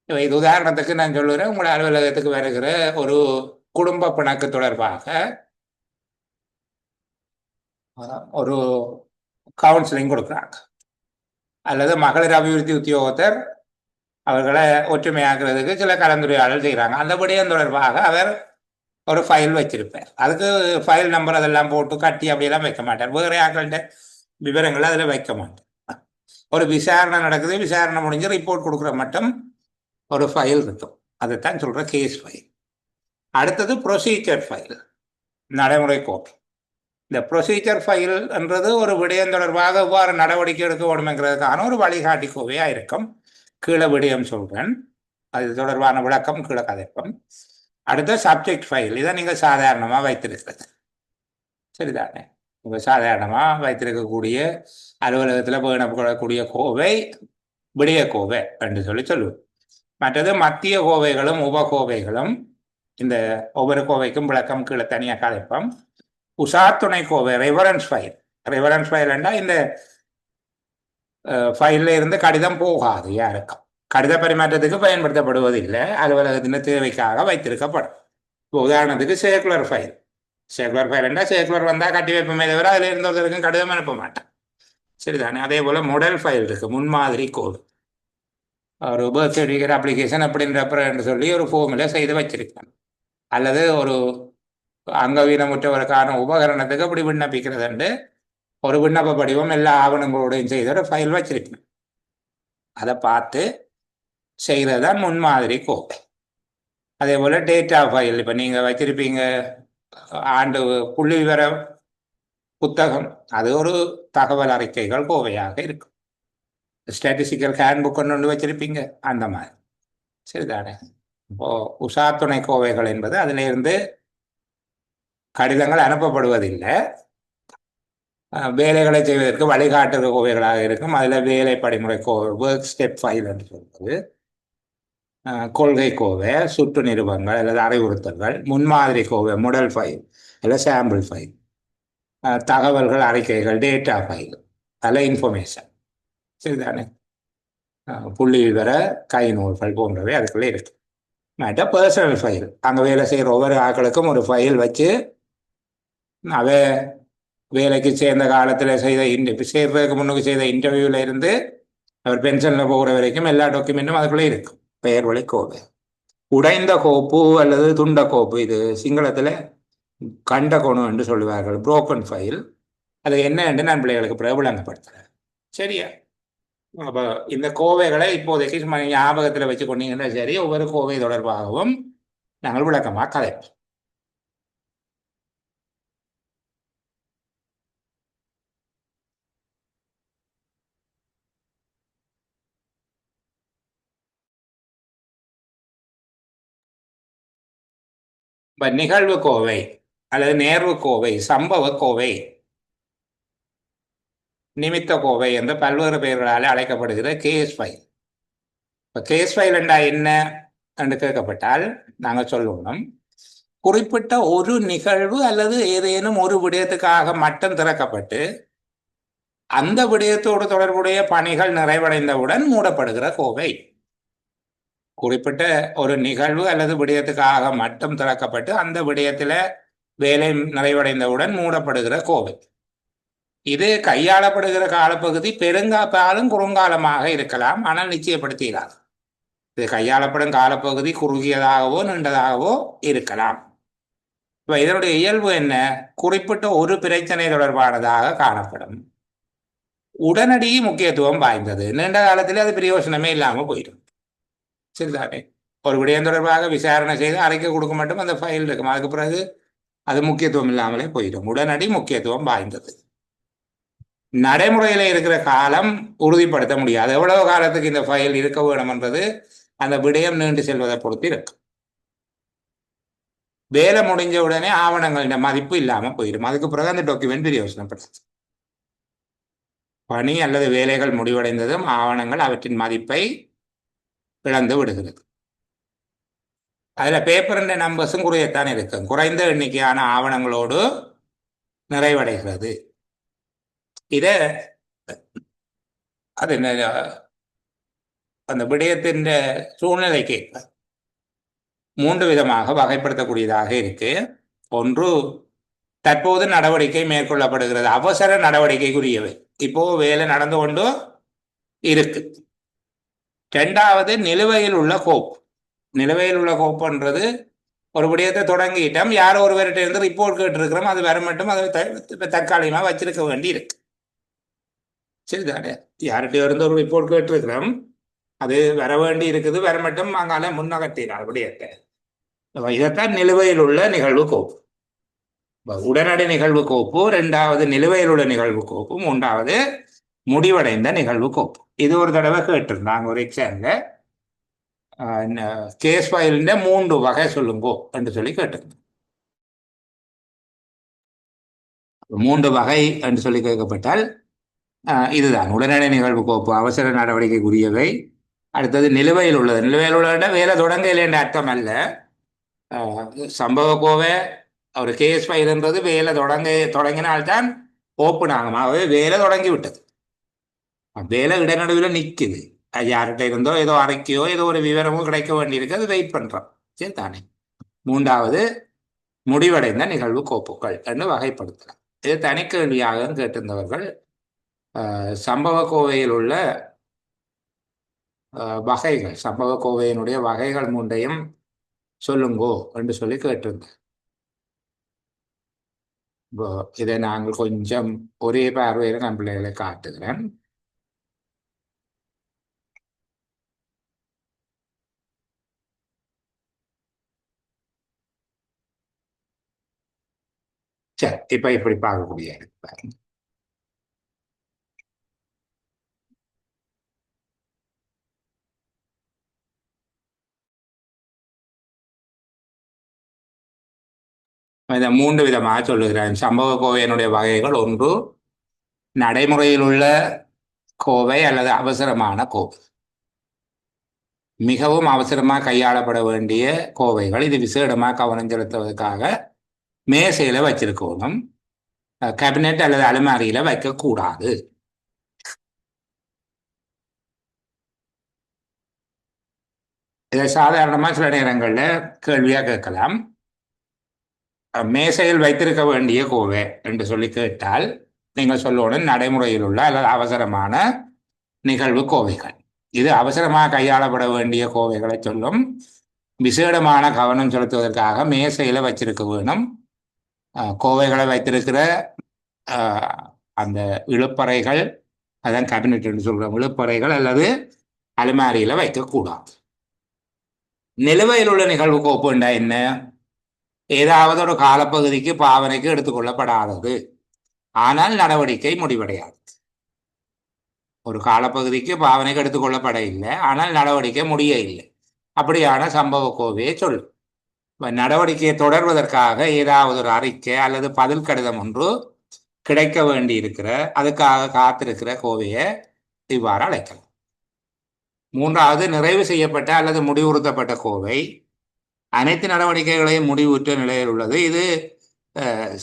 இது உதாரணத்துக்கு நான் சொல்லுறேன். உங்கள் அலுவலகத்துக்கு வருகிற ஒரு குடும்ப பிணக்கு தொடர்பாக ஒரு கவுன்சிலிங் கொடுக்குறாங்க, அல்லது மகளிர் அபிவிருத்தி உத்தியோகத்தர் அவர்களை ஒற்றுமையாக்குறதுக்கு சில கலந்துரையாடல் செய்கிறாங்க. அந்த விடயம் தொடர்பாக அவர் ஒரு ஃபைல் வச்சிருப்பார். அதுக்கு ஃபைல் நம்பர் அதெல்லாம் போட்டு கட்டி அப்படியெல்லாம் வைக்க மாட்டார். வேறு ஆக்கள்கிட்ட விவரங்களை அதில் வைக்க மாட்டார். ஒரு விசாரணை நடக்குது, விசாரணை முடிஞ்சு ரிப்போர்ட் கொடுக்குற மட்டும் ஒரு ஃபைல் இருக்கும். அதைத்தான் சொல்கிற கேஸ் ஃபைல். அடுத்தது ப்ரொசீஜர் ஃபைல், நடைமுறை கோப்பு. இந்த ப்ரொசீஜர் ஃபைல் என்றது ஒரு விடயம் தொடர்பாக எவ்வாறு நடவடிக்கை எடுக்க வேண்டும்ங்கிறதுக்கான ஒரு வழிகாட்டி கோவையாக இருக்கும். கீழே விடயம் சொல்கிறேன், அது தொடர்பான விளக்கம் கீழே கதைப்போம். அடுத்த சப்ஜெக்ட் ஃபைல், இதை நீங்கள் சாதாரணமாக வைத்திருக்கிறது. சரிதானே? நீங்கள் சாதாரணமாக வைத்திருக்கக்கூடிய அலுவலகத்தில் பேணப்படக்கூடிய கோவை விடய கோவை என்று சொல்லுவோம். மற்றது மத்திய கோவைகளும் உபகோவைகளும். இந்த ஒவ்வொரு கோவைக்கும் விளக்கம் கீழே தனியாக கதைப்போம். உசாத்துணை கோவை, ரெஃபரன்ஸ் ஃபைல். ரெஃபரன்ஸ் ஃபைல் என்றால் இந்த ஃபைலில் இருந்து கடிதம் போகாது யாருக்கும், கடித பரிமாற்றத்துக்கு பயன்படுத்தப்படுவதில்லை, அலுவலகத்தின் தேவைக்காக வைத்திருக்கப்படும். இப்போ உதாரணத்துக்கு சர்க்குலர் ஃபைல். சர்க்குலர் ஃபைல் என்றால் சர்க்குலர் வந்தால் கட்டி வைப்போமே தவிர அதில் இருந்தவர்களுக்கும் கடிதம் அனுப்ப மாட்டேன். சரிதானே? அதே போல் மாடல் ஃபைல் இருக்கு, முன்மாதிரி கோடு. ஒரு பர்த் சர்டிஃபிகேட் அப்ளிகேஷன் அப்படின்றப்ப என்று சொல்லி ஒரு ஃபார்மில் செய்து வச்சிருக்கேன். அல்லது ஒரு அங்கவீனமுற்றவருக்கான உபகரணத்துக்கு அப்படி விண்ணப்பிக்கிறதுண்டு ஒரு விண்ணப்ப படிவம் எல்லா ஆவணங்களோடையும் செய்த ஒரு ஃபைல் வச்சிருக்கேன். அதை பார்த்து செய்கிறது தான் முன்மாதிரி கோவை. அதே போல் டேட்டா ஃபைல், இப்போ நீங்கள் வச்சிருப்பீங்க ஆண்டு புள்ளி விவர புத்தகம், அது ஒரு தகவல் அறிக்கைகள் கோவையாக இருக்கும். ஸ்டாட்டிஸ்டிக்கல் ஹேண்ட் ஒன்று வச்சிருப்பீங்க, அந்த மாதிரி. சரிதானே? இப்போ உஷா துணை கோவைகள் என்பது அதிலிருந்து கடிதங்கள் அனுப்பப்படுவதில்லை, வேலைகளை செய்வதற்கு வழிகாட்டுகிற கோவைகளாக இருக்கும். அதில் வேலை படிமுறை கோவை, ஒர்க் ஸ்டெப் ஃபைல் என்று சொல்வது, கொள்கை கோவை, சுற்று நிருபங்கள் அல்லது அறிவுறுத்தல்கள், முன்மாதிரி கோவை, முடல் ஃபைல் அல்ல சாம்பிள் ஃபைல், தகவல்கள் அறிக்கைகள், டேட்டா ஃபைல் அல்ல இன்ஃபர்மேஷன். சரிதானே? புள்ளி விவர கை நூல்கள் போன்றவை அதுக்குள்ளே இருக்கு. மற்ற பர்சனல் ஃபைல், அங்கே வேலை செய்கிற ஒவ்வொரு ஆட்களுக்கும் ஒரு ஃபைல் வச்சு அவ வேலைக்கு சேர்ந்த காலத்தில் சேர்றதுக்கு முன்னுக்கு செய்த இன்டர்வியூல இருந்து அவர் பென்ஷனில் போகிற வரைக்கும் எல்லா டாக்குமெண்ட்டும் அதுக்குள்ளே இருக்கும். பெயர் வழி கோவை. உடைந்த கோப்பு அல்லது துண்ட கோப்பு, இது சிங்களத்தில் கண்ட கோணம் என்று சொல்லுவார்கள், புரோக்கன் ஃபைல். அது என்ன என்று நான் பிள்ளைகளுக்கு பிரபலங்கப்படுத்துகிறேன். சரியா? அப்போ இந்த கோவைகளை இப்போதைக்கு ஞாபகத்தில் வச்சு கொண்டீங்கன்னா சரி, ஒவ்வொரு கோவை தொடர்பாகவும் நாங்கள் விளக்கமாக கதைப்போம். இப்போ நிகழ்வு கோவை அல்லது நேர்வு கோவை, சம்பவ கோவை, நிமித்த கோவை என்று பல்வேறு பெயர்களால் அழைக்கப்படுகிற கேஸ் ஃபைல். இப்போ கேஸ் ஃபைல் என்றா என்ன என்று கேட்கப்பட்டால் நாங்கள் சொல்லணும், குறிப்பிட்ட ஒரு நிகழ்வு அல்லது ஏதேனும் ஒரு விடயத்துக்காக மட்டும் திறக்கப்பட்டு அந்த விடயத்தோடு தொடர்புடைய பணிகள் நிறைவடைந்தவுடன் மூடப்படுகிற கோவை. குறிப்பிட்ட ஒரு நிகழ்வு அல்லது விடயத்துக்காக மட்டும் திறக்கப்பட்டு அந்த விடயத்தில் வேலை நிறைவடைந்தவுடன் மூடப்படுகிற கோவை. இது கையாளப்படுகிற காலப்பகுதி பெருங்காப்பாலும் குறுங்காலமாக இருக்கலாம், ஆனால் நிச்சயப்படுத்துகிறார். இது கையாளப்படும் காலப்பகுதி குறுகியதாகவோ நீண்டதாகவோ இருக்கலாம். இப்போ இதனுடைய இயல்பு என்ன? குறிப்பிட்ட ஒரு பிரச்சனை தொடர்பானதாக காணப்படும், உடனடி முக்கியத்துவம் வாய்ந்தது, நீண்ட காலத்தில் அது பிரயோசனமே இல்லாமல் போயிடும். சரிதானே? ஒரு விடயம் தொடர்பாக விசாரணை செய்து அறிக்கை கொடுக்க மட்டும் அந்த ஃபைல் இருக்கும், அதுக்கு பிறகு அது முக்கியத்துவம் இல்லாமலே போயிடும். உடனடி முக்கியத்துவம் வாய்ந்தது. நடைமுறையில் இருக்கிற காலம் உறுதிப்படுத்த முடியாது, எவ்வளவு காலத்துக்கு இந்த ஃபைல் இருக்க வேண்டும் என்பது அந்த விடயம் நீண்டு செல்வதை பொறுத்து இருக்கு. வேலை முடிஞ்ச உடனே ஆவணங்களின் மதிப்பு இல்லாமல் போயிடும், அதுக்கு பிறகு அந்த டாக்குமெண்ட் பிரயோசனப்படுது. பணி அல்லது வேலைகள் முடிவடைந்ததும் ஆவணங்கள் அவற்றின் மதிப்பை இழந்து விடுகிறது. அதில் பேப்பர் நம்பர்ஸும் குறையத்தான் இருக்கும், குறைந்த எண்ணிக்கையான ஆவணங்களோடு நிறைவடைகிறது. இதை அது அந்த விடயத்தின் சூழ்நிலைக்கு 3 விதமாக வகைப்படுத்தக்கூடியதாக இருக்கு. ஒன்று, தற்போது நடவடிக்கை மேற்கொள்ளப்படுகிறது, அவசர நடவடிக்கைக்குரியவை, இப்போ வேலை நடந்து கொண்டு இருக்கு. 2வது, நிலுவையில் உள்ள கோப்பு. நிலுவையில் உள்ள கோப்புன்றது ஒரு விடயத்தை தொடங்கிட்டோம், யாரோ ஒருவர்கிட்ட இருந்து ரிப்போர்ட் கேட்டுருக்கிறோம், அது வர மட்டும் அதை தற்காலிகமாக வச்சிருக்க வேண்டி இருக்கு. சரிதானே? யார்கிட்ட இருந்து ஒரு ரிப்போர்ட் கேட்டுருக்கிறோம், அது வர வேண்டி இருக்குது, வர மட்டும் அங்கால முன்னகத்தினார் விடயத்தை. இதைத்தான் நிலுவையில் உள்ள நிகழ்வு கோப்பு. உடனடி நிகழ்வு கோப்பு, 2வது நிலுவையில் உள்ள நிகழ்வு கோப்பு, 3வது முடிவடைந்த நிகழ்வு கோப்பு. இது ஒரு தடவை கேட்டிருந்தாங்க ஒரு எக்ஸாம்ல, கேஸ் ஃபைலின் 3 வகை சொல்லுங்கோ என்று சொல்லி கேட்டிருந்தோம். 3 வகை என்று சொல்லி கேட்கப்பட்டால் இதுதான்: உடனடி நிகழ்வு கோப்பு, அவசர நடவடிக்கைக்குரியவை, அடுத்தது நிலுவையில் உள்ளது. நிலுவையில் உள்ள வேலை தொடங்கல என்ற அர்த்தம் அல்ல. சம்பவ கோவை ஒரு கேஸ் ஃபைல்ன்றது வேலை தொடங்கினால்தான் ஓப்பன் ஆகும், ஆகவே வேலை தொடங்கி விட்டது, வேலை இடைநடுவில் நிற்குது, அது யார்கிட்ட இருந்தோ ஏதோ அறிக்கையோ ஏதோ ஒரு விவரமோ கிடைக்க வேண்டியிருக்கு, அது வெயிட் பண்றோம். சரி தானே? 3வது, முடிவடைந்த நிகழ்வு கோப்புகள் என்று வகைப்படுத்தலாம். இது தனி கேள்வியாக கேட்டிருந்தவர்கள் சம்பவ கோவையில் உள்ள வகைகள், சம்பவ கோவையினுடைய வகைகள் 3ஐயும் சொல்லுங்கோ என்று சொல்லி கேட்டிருந்தேன். இப்போ இதை நாங்கள் கொஞ்சம் ஒரே பார்வையில் நம் பிள்ளைகளை காட்டுகிறேன். சரி, இப்ப இப்படி பார்க்கக்கூடிய பாருங்க. இதை மூன்று விதமாக சொல்லுகிறேன். சம்பவ கோவையினுடைய வகைகள்: ஒன்று நடைமுறையில் உள்ள கோவை அல்லது அவசரமான கோவை. மிகவும் அவசரமாக கையாளப்பட வேண்டிய கோவைகள். இது விசேடமாக கவனம் செலுத்துவதற்காக மேசையில வச்சிருக்கணும், கேபினெட் அல்லது அலுமாரியில வைக்கக்கூடாது. இதை சாதாரணமாக சில நேரங்களில் கேள்வியாக கேட்கலாம். மேசையில் வைத்திருக்க வேண்டிய கோவை என்று சொல்லி கேட்டால் நீங்கள் சொல்லணும் நடைமுறையில் உள்ள அல்லது அவசரமான நிகழ்வு கோவைகள். இது அவசரமாக கையாளப்பட வேண்டிய கோவைகளை சொல்லும். விசேடமான கவனம் செலுத்துவதற்காக மேசையில வச்சிருக்க வேணும். கோவைகளை வைத்திருக்கிற அந்த இழுப்பறைகள், அதான் கேபினெட் என்று சொல்றோம், இழுப்பறைகள் அல்லது அலுமாரியில வைக்கக்கூடாது. நிலுவையில் உள்ள நிகழ்வு கோப்புண்டா என்ன? ஏதாவது ஒரு காலப்பகுதிக்கு பாவனைக்கு எடுத்துக்கொள்ளப்படாதது, ஆனால் நடவடிக்கை முடிவடையாது. ஒரு காலப்பகுதிக்கு பாவனைக்கு எடுத்துக்கொள்ளப்பட இல்லை, ஆனால் நடவடிக்கை முடிய இல்லை. அப்படியான சம்பவ கோவையை சொல்லு. நடவடிக்கையை தொடர்வதற்காக ஏதாவது ஒரு அறிக்கை அல்லது பதில் கடிதம் ஒன்று கிடைக்க வேண்டி இருக்கிற, அதுக்காக காத்திருக்கிற கோவையை இவ்வாறு அழைக்கலாம். மூன்றாவது, நிறைவு செய்யப்பட்ட அல்லது முடிவுறுத்தப்பட்ட கோவை. அனைத்து நடவடிக்கைகளையும் முடிவுற்ற நிலையில் உள்ளது. இது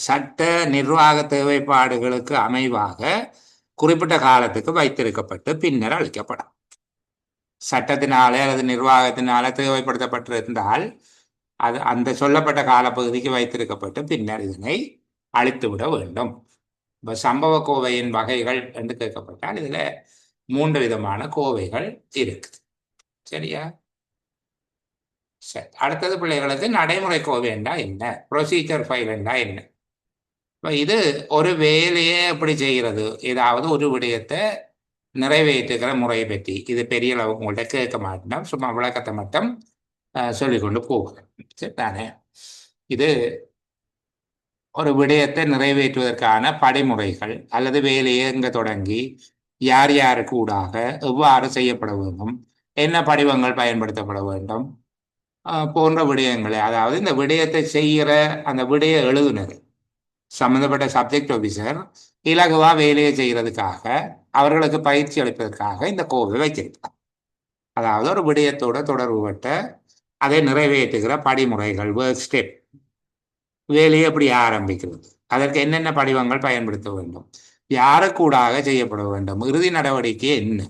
சட்ட நிர்வாக தேவைப்பாடுகளுக்கு அமைவாக குறிப்பிட்ட காலத்துக்கு வைத்திருக்கப்பட்டு பின்னர் அளிக்கப்படும். சட்டத்தினாலே அல்லது நிர்வாகத்தினால தேவைப்படுத்தப்பட்டிருந்தால் அது அந்த சொல்லப்பட்ட காலப்பகுதிக்கு வைத்திருக்கப்பட்டு பின்னர் இதனை அழித்துவிட வேண்டும். இப்போ சம்பவ கோவையின் வகைகள் என்று கேட்கப்பட்டால் இதுல 3 விதமான கோவைகள் இருக்குது. சரியா? சரி, அடுத்தது பிள்ளைகளுக்கு நடைமுறை கோவை என்றா என்ன, ப்ரொசீஜர் ஃபைல் என்றா என்ன? இப்போ இது ஒரு வேலையை எப்படி செய்கிறது, ஏதாவது ஒரு விடயத்தை நிறைவேற்றுகிற முறையை பற்றி. இது பெரிய அளவு உங்கள்கிட்ட கேட்க மாட்டோம், சும்மா விளக்கத்தை மட்டும் சொல்லிக்கொண்டு போகிறேன். சரிதானே? இது ஒரு விடயத்தை நிறைவேற்றுவதற்கான படிமுறைகள் அல்லது வேலையை எங்கே தொடங்கி யார் யாருக்கு ஊடாக எவ்வாறு செய்யப்பட வேண்டும், என்ன படிவங்கள் பயன்படுத்தப்பட வேண்டும் போன்ற விடயங்களை, அதாவது இந்த விடயத்தை செய்கிற அந்த விடய எழுதுனர், சம்பந்தப்பட்ட சப்ஜெக்ட் ஆஃபீஸர் இலகுவா வேலையை செய்கிறதுக்காக அவர்களுக்கு பயிற்சி அளிப்பதற்காக இந்த கோவை வைச்சிருப்பார். அதாவது ஒரு விடயத்தோட தொடர்புபட்ட அதை நிறைவேற்றுகிற படிமுறைகள், ஒர்க் ஸ்டெப், வேலையை எப்படி ஆரம்பிக்கிறது, அதற்கு என்னென்ன படிவங்கள் பயன்படுத்த வேண்டும், யாருக்கூடாக செய்யப்பட வேண்டும், இறுதி நடவடிக்கை என்ன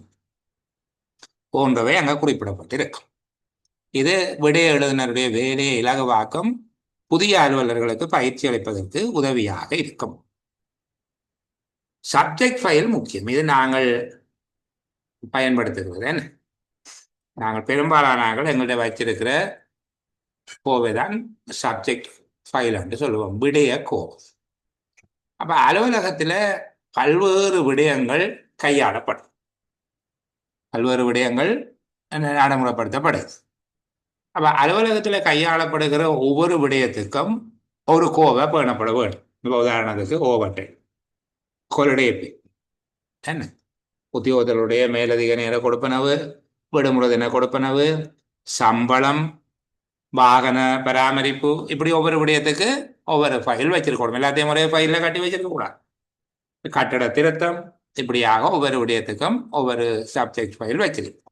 போன்றவை அங்கே குறிப்பிடப்பட்டிருக்கும். இது விடய எழுதினருடைய வேலையை இலகுவாக்கும், புதிய அலுவலர்களுக்கு பயிற்சி அளிப்பதற்கு உதவியாக இருக்கும். சப்ஜெக்ட் ஃபைல் முக்கியம். இது நாங்கள் பயன்படுத்துகிறது என்ன, நாங்கள் பெரும்பாலான எங்கள்கிட்ட வச்சிருக்கிற கோவை தான் சப்ஜெக்ட் ஃபைல் என்று சொல்லுவோம், விடய கோவை. அப்ப அலுவலகத்துல பல்வேறு விடயங்கள் கையாளப்படும், பல்வேறு விடயங்கள் நடைமுறைப்படுத்தப்படுது. அப்ப அலுவலகத்துல கையாளப்படுகிற ஒவ்வொரு விடயத்துக்கும் ஒரு கோவை பேணப்பட வேண்டும். உதாரணத்துக்கு ஓவர்டைம், கொலடைப்பு என்ன, உத்தியோகத்தருடைய மேலதிக நேர கொடுப்பனவு, விடுமுறை தின கொடுப்பனவு, சம்பளம், வாகன பராமரிப்பு, இப்படி ஒவ்வொரு விடயத்துக்கு ஒவ்வொரு ஃபைல் வச்சிருக்கணும். எல்லாத்தையும் ஒரே ஃபைலில் கட்டி வச்சிருக்க கூடாது. கட்டட திருத்தம், இப்படியாக ஒவ்வொரு விடயத்துக்கும் ஒவ்வொரு சப்ஜெக்ட் ஃபைல் வச்சிருக்கோம்.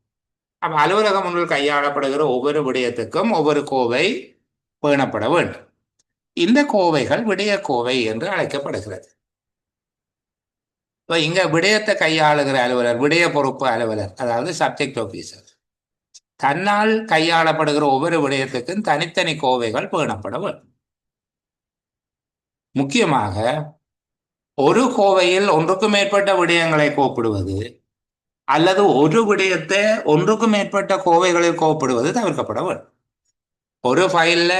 அப்போ அலுவலகம் ஒன்றில் கையாளப்படுகிற ஒவ்வொரு விடயத்துக்கும் ஒவ்வொரு கோவை பேணப்பட வேண்டும். இந்த கோவைகள் விடய கோவை என்று அழைக்கப்படுகிறது. இப்போ இங்க விடயத்தை கையாளுகிற அலுவலர், விடய பொறுப்பு அலுவலர், அதாவது சப்ஜெக்ட் ஆஃபீஸர், தன்னால் கையாளப்படுகிற ஒவ்வொரு விடயத்துக்கும் தனித்தனி கோவைகள் பேணப்பட வேண்டும். முக்கியமாக ஒரு கோவையில் ஒன்றுக்கும் மேற்பட்ட விடயங்களை கோப்பிடுவது அல்லது ஒரு விடயத்தை ஒன்றுக்கும் மேற்பட்ட கோவைகளில் கோப்பிடுவது தவிர்க்கப்பட வேண்டும். ஒரு ஃபைல்ல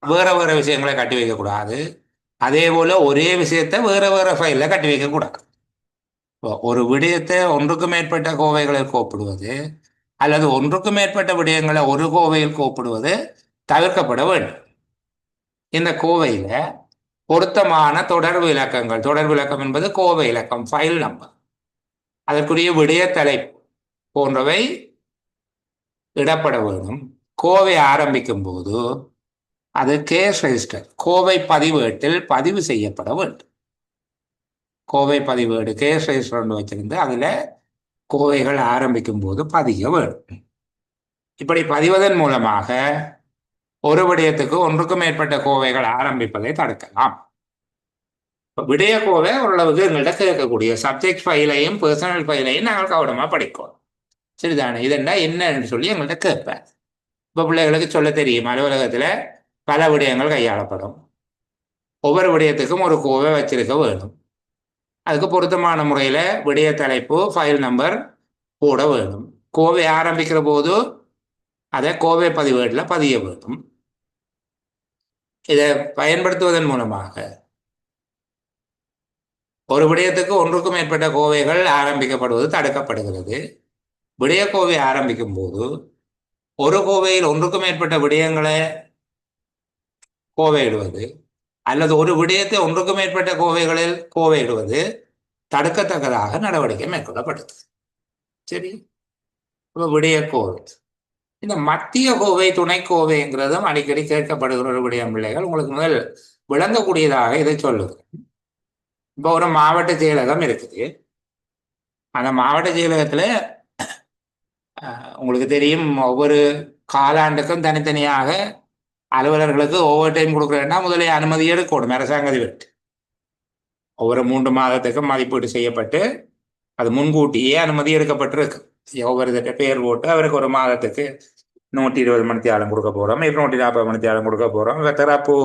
வேற வேற விஷயங்களை கட்டி வைக்கக்கூடாது, அதே போல ஒரே விஷயத்தை வேற வேற ஃபைல்ல கட்டி வைக்கக்கூடாது. ஒரு விடயத்தை ஒன்றுக்கும் மேற்பட்ட கோவைகளில் கோப்பிடுவது அல்லது ஒன்றுக்கும் மேற்பட்ட விடயங்களை ஒரு கோவையில் கோப்பிடுவது தவிர்க்கப்பட வேண்டும். இந்த கோவையில பொருத்தமான தொடர்பு இலக்கங்கள், தொடர்பு இலக்கம் என்பது கோவை இலக்கம், ஃபைல் நம்பர், அதற்குரிய விடய தலைப்பு போன்றவை இடப்பட வேண்டும். கோவை ஆரம்பிக்கும் போது அது கேஸ் ரெஜிஸ்டர் கோவை பதிவேட்டில் பதிவு செய்யப்பட வேண்டும். கோவை பதிவேடு கேஸ் ரெஜிஸ்டர் வச்சிருந்து அதுல கோவைகள் ஆரம்பிக்கும் போது பதிய வேண்டும். இப்படி பதிவதன் மூலமாக ஒரு விடயத்துக்கு ஒன்றுக்கும் மேற்பட்ட கோவைகள் ஆரம்பிப்பதை தடுக்கலாம். விடய கோவை ஓரளவுக்கு எங்கள்கிட்ட கேட்கக்கூடிய சப்ஜெக்ட் ஃபைலையும் பர்சனல் ஃபைலையும் நாங்கள் கவனமாக படிக்கணும். சரிதானே? இதெண்டா என்னன்னு சொல்லி எங்கள்கிட்ட கேட்பேன். இப்போ பிள்ளைகளுக்கு சொல்ல தெரியும், அலுவலகத்தில் பல விடயங்கள் கையாளப்படும். ஒவ்வொரு விடயத்துக்கும் ஒரு கோவை வச்சிருக்க வேணும். அதுக்கு பொருத்தமான முறையில் விடய தலைப்பு, ஃபைல் நம்பர் போட வேணும். கோவை ஆரம்பிக்கிற போது அதை கோவை பதிவேட்டில் பதிய வேண்டும். இதை பயன்படுத்துவதன் மூலமாக ஒரு விடயத்துக்கு ஒன்றுக்கும் மேற்பட்ட கோவைகள் ஆரம்பிக்கப்படுவது தடுக்கப்படுகிறது. விடய கோவை ஆரம்பிக்கும் போது ஒரு கோவையில் ஒன்றுக்கும் மேற்பட்ட விடயங்களை கோவையிடுவது அல்லது ஒரு விடயத்தை ஒன்றுக்கும் மேற்பட்ட கோவைகளில் கோவையிடுவது தடுக்கத்தக்கதாக நடவடிக்கை மேற்கொள்ளப்படுது. சரி, விடய கோவை. இந்த மத்திய கோவை, துணை கோவைங்கிறதும் அடிக்கடி கேட்கப்படுகிற ஒரு விடயம். பிள்ளைகள் உங்களுக்கு முதல் விளங்கக்கூடியதாக இதை சொல்லுது. இப்போ ஒரு மாவட்ட செயலகம் இருக்குது. அந்த மாவட்ட செயலகத்தில் உங்களுக்கு தெரியும், ஒவ்வொரு காலாண்டுக்கும் தனித்தனியாக அலுவலர்களுக்கு ஓவர் டைம் கொடுக்குறேன்னா முதலே அனுமதி எடுக்கணும் அரசாங்கத்தை விட்டு. ஒவ்வொரு 3 மாதத்துக்கும் மதிப்பீடு செய்யப்பட்டு அது முன்கூட்டியே அனுமதி எடுக்கப்பட்டிருக்கு. ஒவ்வொரு பேர் போட்டு அவருக்கு ஒரு மாதத்துக்கு 120 மணித்தியாலம் கொடுக்க போகிறோம், 240 மணித்தியாலம் கொடுக்க போகிறோம். திறப்பு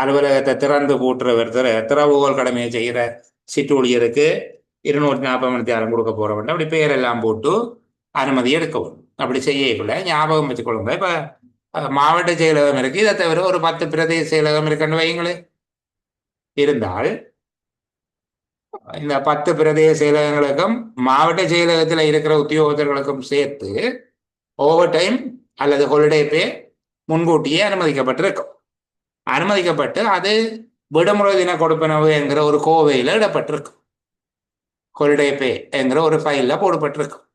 அலுவலகத்தை திறந்து பூட்டுறவர், திறவுகோல் கடமையை செய்கிற சிற்றூழியருக்கு 240 மணித்தியாலம் கொடுக்க போகிறோம். அப்படி பேரெல்லாம் போட்டு அனுமதி எடுக்கவும். அப்படி செய்யக்குள்ள ஞாபகம் வச்சுக்கொள்ளுங்க. இப்போ மாவட்ட செயலகம் இருக்கு, இதை தவிர ஒரு 10 பிரதேச செயலகம் இருக்குன்னு வைங்களே. இருந்தால் இந்த 10 பிரதேச செயலகங்களுக்கும் மாவட்ட செயலகத்தில் இருக்கிற உத்தியோகத்தர்களுக்கும் சேர்த்து ஓவர் டைம் அல்லது ஹாலிடே பே முன்கூட்டியே அனுமதிக்கப்பட்டிருக்கும். அனுமதிக்கப்பட்டு அது விடுமுறை தின கொடுப்பனவு என்கிற ஒரு கோவையில் இடப்பட்டிருக்கும். ஹாலிடே பே என்கிற ஒரு ஃபைலில் போடப்பட்டிருக்கும்.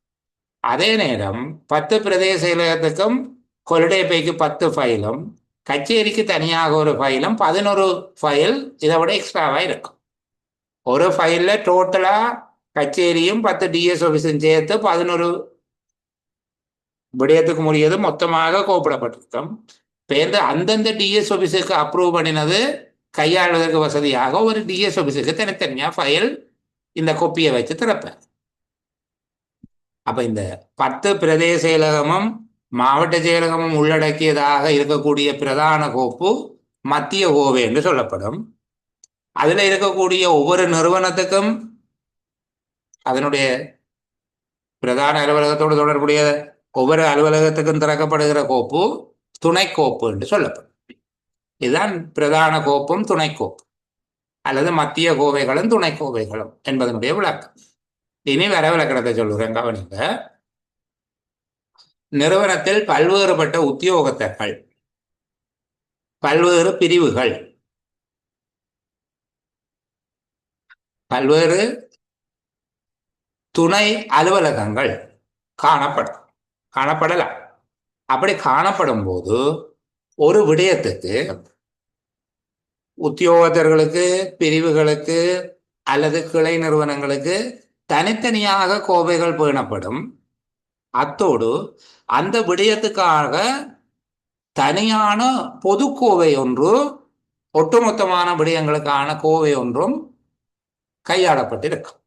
அதே நேரம் 10 பிரதேச செயலகத்துக்கும் ஹாலிடே பேக்கு 10 ஃபைலும், கச்சேரிக்கு தனியாக ஒரு ஃபைலும், 11 ஃபைல் இதை விட எக்ஸ்ட்ராவாக இருக்கும். ஒரு ஃபைலில் டோட்டலாக கச்சேரியும் 10 டிஎஸ் ஆஃபீஸும் சேர்த்து 11 விடயத்துக்கு முடியாது மொத்தமாக கோப்பிடப்பட்டிருக்கும். பேருந்து அந்தந்த டிஎஸ் ஆஃபீஸுக்கு அப்ரூவ் பண்ணினது கையாளுவதற்கு வசதியாக ஒரு டிஎஸ் ஆஃபீஸுக்கு தனித்தனியாக ஃபைல் இந்த கொப்பியை வச்சு திறப்பேன். அப்போ இந்த 10 பிரதேச செயலகமும் மாவட்ட செயலகமும் உள்ளடக்கியதாக இருக்கக்கூடிய பிரதான கோப்பு மத்திய கோவை என்று சொல்லப்படும். அதில் இருக்கக்கூடிய ஒவ்வொரு நிறுவனத்துக்கும் அதனுடைய பிரதான அலுவலகத்தோடு தொடர்புடைய ஒவ்வொரு அலுவலகத்துக்கும் திறக்கப்படுகிற கோப்பு துணை கோப்பு என்று சொல்லப்படும். இதுதான் பிரதான கோப்பும் துணை கோப்பு அல்லது மத்திய கோவைகளும் துணை கோவைகளும் என்பதனுடைய விளக்கம். இனி வர விளக்கணத்தை சொல்லுறேன், கவனிங்க. நிறுவனத்தில் பல்வேறுபட்ட உத்தியோகத்தர்கள், பல்வேறு பிரிவுகள், பல்வேறு துணை அலுவலகங்கள் காணப்படலாம். அப்படி காணப்படும் போது ஒரு விடயத்துக்கு உத்தியோகத்தர்களுக்கு, பிரிவுகளுக்கு அல்லது கிளை நிறுவனங்களுக்கு தனித்தனியாக கோவைகள் பேணப்படும். அத்தோடு அந்த விடயத்துக்காக தனியான பொது கோவை ஒன்று, ஒட்டுமொத்தமான விடயங்களுக்கான கோவை ஒன்றும் கையாளப்பட்டிருக்கும்.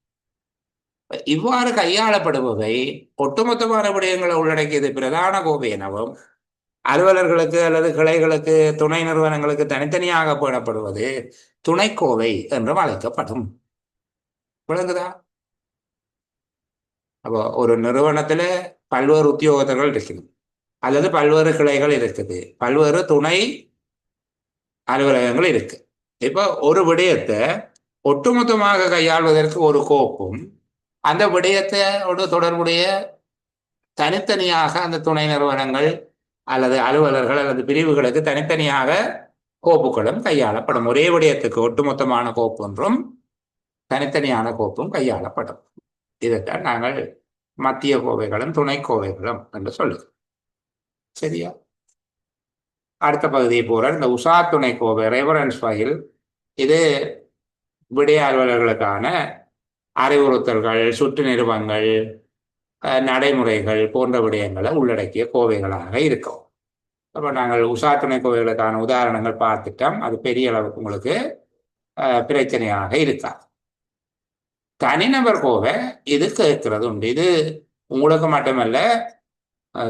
இவ்வாறு கையாளப்படுபவை ஒட்டுமொத்தமான விடயங்களை உள்ளடக்கியது பிரதான கோவை எனவும், அலுவலர்களுக்கு அல்லது கிளைகளுக்கு, துணை நிறுவனங்களுக்கு தனித்தனியாக பேணப்படுவது துணை கோவை என்றும் அழைக்கப்படும். விளங்குதா? அப்போ ஒரு நிறுவனத்துல பல்வேறு உத்தியோகத்தர்கள் இருக்குது, அல்லது பல்வேறு கிளைகள் இருக்குது, பல்வேறு துணை அலுவலகங்கள் இருக்கு. இப்போ ஒரு விடயத்தை ஒட்டுமொத்தமாக கையாள்வதற்கு ஒரு கோப்பும், அந்த விடயத்தோடு தொடர்புடைய தனித்தனியாக அந்த துணை நிறுவனங்கள் அல்லது அலுவலர்கள் அல்லது பிரிவுகளுக்கு தனித்தனியாக கோப்புகளும் கையாளப்படும். ஒரே விடயத்துக்கு ஒட்டுமொத்தமான கோப்பு ஒன்றும் தனித்தனியான கோப்பும் கையாளப்படும். இதைத்தான் நாங்கள் மத்திய கோவைகளும் துணை கோவைகளும் என்று சொல்லுது. சரியா? அடுத்த பகுதியை போற இந்த உசா துணை கோவை ரெஃபரன்ஸ் ஃபைல், இது விடய அலுவலர்களுக்கான அறிவுறுத்தல்கள், சுற்று நிறுவங்கள், நடைமுறைகள் போன்ற விடயங்களை உள்ளடக்கிய கோவைகளாக இருக்கும். அப்போ நாங்கள் உசா துணை கோவைகளுக்கான உதாரணங்கள் பார்த்துட்டோம். அது பெரிய அளவுக்கு உங்களுக்கு பிரச்சனையாக இருக்காது. தனிநபர் கோவை இது கேட்கிறது உண்டு. இது உங்களுக்கு மட்டுமல்ல,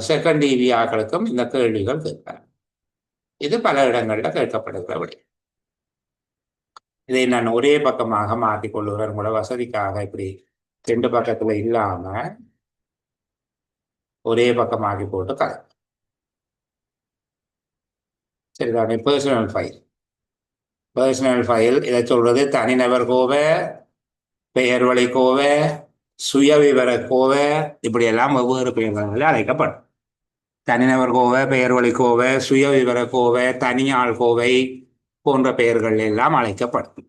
செகண்ட் டிவி ஆக்களுக்கும் இந்த கேள்விகள் கேட்பார். இது பல இடங்கள்ல கேட்கப்படுகிற விடயம். இதை நான் ஒரே பக்கமாக மாற்றிக்கொள்ளுகிறேன் உங்களோட வசதிக்காக. இப்படி 2 பக்கத்துல இல்லாம ஒரே பக்கமாகி போட்டு கதை. சரிதானே? Personal file. பர்சனல் ஃபைல் இதை சொல்றது தனிநபர் கோவை, பெயர் வழி கோவை, சுய விவர கோவை, இப்படி எல்லாம் வெவ்வேறு பெயர்களால் அழைக்கப்படும். தனிநபர் கோவை, பெயர் வழி கோவை, சுய விவர கோவை, தனியாள் கோவை போன்ற பெயர்கள் எல்லாம் அழைக்கப்படும்.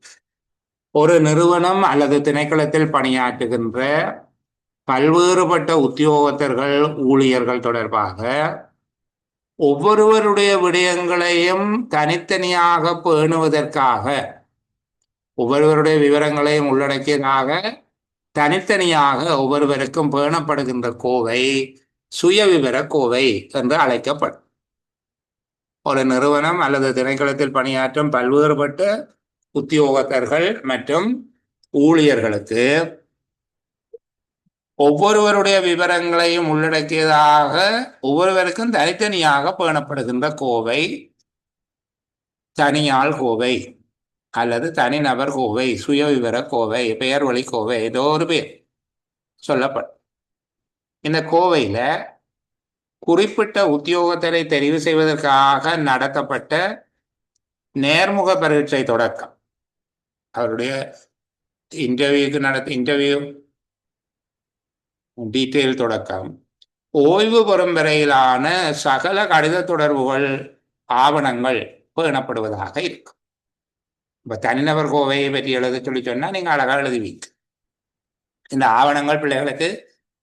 ஒரு நிறுவனம் அல்லது திணைக்களத்தில் பணியாற்றுகின்ற பல்வேறுபட்ட உத்தியோகத்தர்கள், ஊழியர்கள் தொடர்பாக ஒவ்வொருவருடைய விடயங்களையும் தனித்தனியாக பேணுவதற்காக, ஒவ்வொருவருடைய விவரங்களையும் உள்ளடக்கியதாக தனித்தனியாக ஒவ்வொருவருக்கும் பேணப்படுகின்ற கோவை சுய விவர கோவை என்று அழைக்கப்படும். ஒரு நிறுவனம் அல்லது திணைக்களத்தில் பணியாற்றும் பல்வேறுபட்ட உத்தியோகத்தர்கள் மற்றும் ஊழியர்களுக்கு ஒவ்வொருவருடைய விவரங்களையும் உள்ளடக்கியதாக ஒவ்வொருவருக்கும் தனித்தனியாக பேணப்படுகின்ற கோவை தனியாள் கோவை அல்லது தனிநபர் கோவை, சுய விவர கோவை, பெயர் வழி கோவை, ஏதோ ஒரு பேர் சொல்லப்படும். இந்த கோவையில குறிப்பிட்ட உத்தியோகத்தை தெரிவு செய்வதற்காக நடத்தப்பட்ட நேர்முக பரீட்சை தொடக்கம், அவருடைய இன்டர்வியூ டீட்டெயில் தொடக்கம், ஓய்வு பெறும் வரையிலான சகல கடித தொடர்புகள், ஆவணங்கள் பேணப்படுவதாக இருக்கும். இப்ப தனிநபர் கோவையை பற்றி எழுத சொல்லி சொன்னா நீங்க அழகா எழுதுவீங்க. இந்த ஆவணங்கள் பிள்ளைகளுக்கு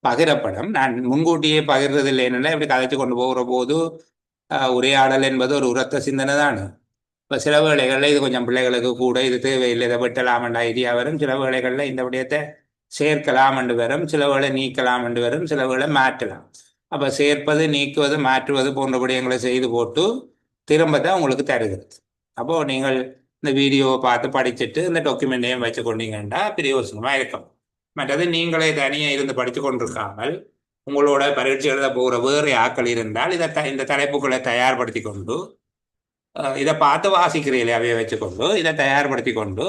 பகிரப்படும். நான் முன்கூட்டியே பகிர்றதில்லை. என்னென்னா இப்படி கதைச்சு கொண்டு போகிற போது உரையாடல் என்பது ஒரு உரத்த சிந்தனை தான். இப்போ சில வேளைகளில் இது கொஞ்சம் பிள்ளைகளுக்கு கூட இது தேவையில்லை, இதை வெட்டலாம் என்ற ஐடியா வரும். சில வேளைகளில் இந்த விடயத்தை சேர்க்கலாம் என்று வரும், சில வேளை நீக்கலாம் என்று வரும், சில வேளை மாற்றலாம். அப்போ சேர்ப்பது, நீக்குவது, மாற்றுவது போன்ற விடயங்களை செய்து போட்டு திரும்ப தான் உங்களுக்கு தருகிறது. அப்போது நீங்கள் இந்த வீடியோவை பார்த்து படிச்சுட்டு இந்த டாக்குமெண்ட்டையும் வச்சு கொண்டீங்கன்னா பிரயோசனமாக இருக்கும். மற்றது நீங்களே தனியாக இருந்து படித்து கொண்டிருக்காமல் உங்களோட பரீட்சை எழுத போகிற வேறு ஆக்கள் இருந்தால் இந்த தலைப்புகளை தயார்படுத்தி கொண்டு, இதை பார்த்து வாசிக்கிறீங்களே அவையை வச்சுக்கொண்டு இதை தயார்படுத்தி கொண்டு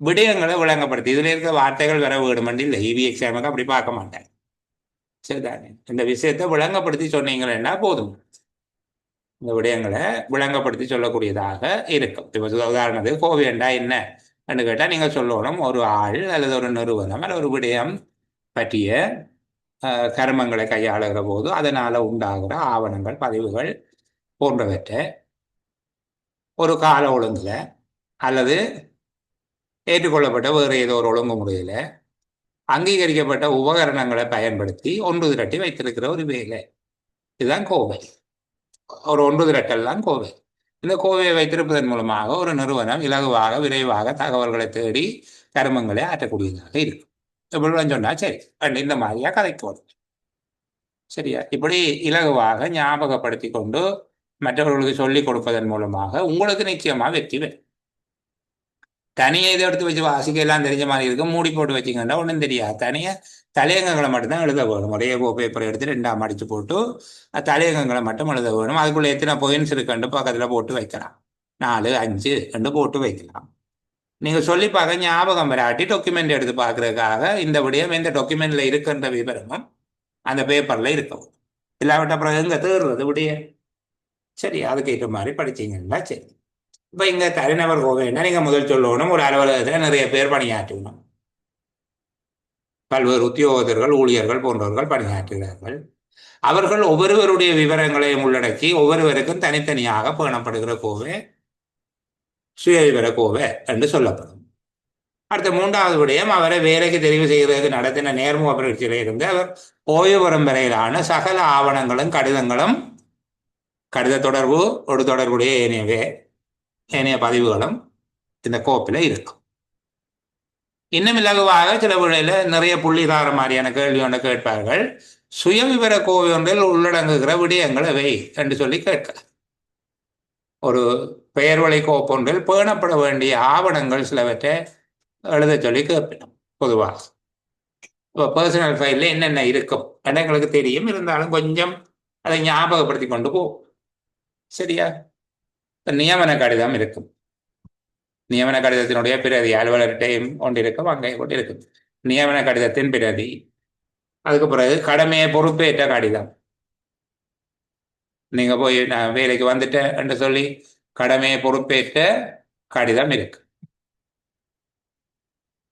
விடயங்களை விளங்கப்படுத்தி, இதில் இருக்க வார்த்தைகள் வர வேணுமெண்டு இல்லை. இவி எக்ஸாமுக்கு அப்படி பார்க்க மாட்டேன். சரிதானே? இந்த விஷயத்தை விளங்கப்படுத்தி சொன்னீங்கன்னா போதும். இந்த விடயங்களை விளங்கப்படுத்தி சொல்லக்கூடியதாக இருக்கும். இப்போ உதாரணத்துக்கு கோவியண்டா என்ன என்று கேட்டால் நீங்கள் சொல்லணும், ஒரு ஆள் அல்லது ஒரு நிறுவனம் அல்லது ஒரு விடயம் பற்றிய கர்மங்களை கையாளுகிற போது அதனால் உண்டாகிற ஆவணங்கள், பதிவுகள் போன்றவற்றை ஒரு கால ஒழுங்குல அல்லது ஏற்றுக்கொள்ளப்பட்ட வேறு ஏதோ ஒரு ஒழுங்குமுறையில் அங்கீகரிக்கப்பட்ட உபகரணங்களை பயன்படுத்தி ஒன்று திரட்டி வைத்திருக்கிற ஒரு வேலை, இதுதான் கோவை. ஒரு ஒன்று திரட்டல் கோவை. இந்த கோவையை வைத்திருப்பதன் மூலமாக ஒரு நிறுவனம் இலகுவாக, விரைவாக தகவல்களை தேடி கருமங்களை ஆற்றக்கூடியதாக இருக்கும். இப்படி சொன்னா சரி, இந்த மாதிரியா கதைக்கு வரும். சரியா? இப்படி இலகுவாக ஞாபகப்படுத்தி கொண்டு மற்றவர்களுக்கு சொல்லிக் கொடுப்பதன் மூலமாக உங்களுக்கு நிச்சயமா வெற்றி பெறும். தனியை இதை எடுத்து வச்சு வாசிக்க எல்லாம் தெரிஞ்ச மாதிரி இருக்கும், மூடி போட்டு வச்சிங்கன்னா ஒன்றும் தெரியாது. தனியாக தலையங்கங்களை மட்டும்தான் எழுத வேணும். ஒரே பேப்பரை எடுத்து 2ஆம் அடிச்சு போட்டு தலையங்கங்களை மட்டும் எழுத வேணும். அதுக்குள்ளே எத்தனை பாயிண்ட்ஸ் இருக்குன்னு பக்கத்தில் போட்டு வைக்கலாம். 4, 5 ரெண்டு போட்டு வைக்கலாம். நீங்கள் சொல்லி பார்க்க ஞாபகம் வராட்டி டாக்குமெண்ட் எடுத்து பார்க்கறதுக்காக இந்த விடயம் எந்த டாக்குமெண்ட்ல இருக்குன்ற விவரமும் அந்த பேப்பர்ல இருக்கும். இல்லாவிட்ட அப்புறம் எங்க தேடுறது விடைய? சரி, அதுக்கேற்ற மாதிரி படிச்சீங்கன்னா சரி. இப்போ இங்கே தனிநபர் கோவைன்னா நீங்கள் முதல் சொல்லணும், ஒரு அலுவலகத்தில் நிறைய பேர் பணியாற்றணும். பல்வேறு உத்தியோகத்தர்கள், ஊழியர்கள் போன்றவர்கள் பணியாற்றுகிறார்கள். அவர்கள் ஒவ்வொருவருடைய விவரங்களையும் உள்ளடக்கி ஒவ்வொருவருக்கும் தனித்தனியாக பேணப்படுகிற கோவை சுயவிவர கோவை என்று சொல்லப்படும். அடுத்த மூன்றாவது விடயம், அவரை வேலைக்கு தெரிவு செய்வதற்கு நடத்தின நேர்முக பரீட்சையில் இருந்து அவர் ஓய்வு பெறும் வரையிலான சகல ஆவணங்களும் கடிதங்களும் கடித தொடர்பு ஒரு தொடர்புடைய ஏனைய பதிவுகளும் இந்த கோப்பில் இருக்கும். இன்னும் இலகுவாக சில வேளையில் நிறைய புள்ளிதார மாதிரியான கேள்வி ஒன்று கேட்பார்கள். சுயவிவர கோவை ஒன்றில் உள்ளடங்குகிற விடயங்கள் எவை என்று சொல்லி கேட்கலாம். ஒரு பெயர் வழி கோப்பு ஒன்றில் பேணப்பட வேண்டிய ஆவணங்கள் சிலவற்றை எழுத சொல்லி கேட்பினோம். பொதுவாக இப்போ பர்சனல் ஃபைலில் என்னென்ன இருக்கும் எங்களுக்கு தெரியும், இருந்தாலும் கொஞ்சம் அதை ஞாபகப்படுத்தி கொண்டு போகும். சரியா? நியமன கடிதம் இருக்கும். நியமன கடிதத்தினுடைய பிரதி அலுவலர்கிட்டையும் கொண்டிருக்கும், அங்கே கொண்டிருக்கும் நியமன கடிதத்தின் பிரதி. அதுக்கு பிறகு கடமையை பொறுப்பேற்ற கடிதம். நீங்க போய் நான் வேலைக்கு வந்துட்டேன் என்று சொல்லி கடமையை பொறுப்பேற்ற கடிதம் இருக்கு.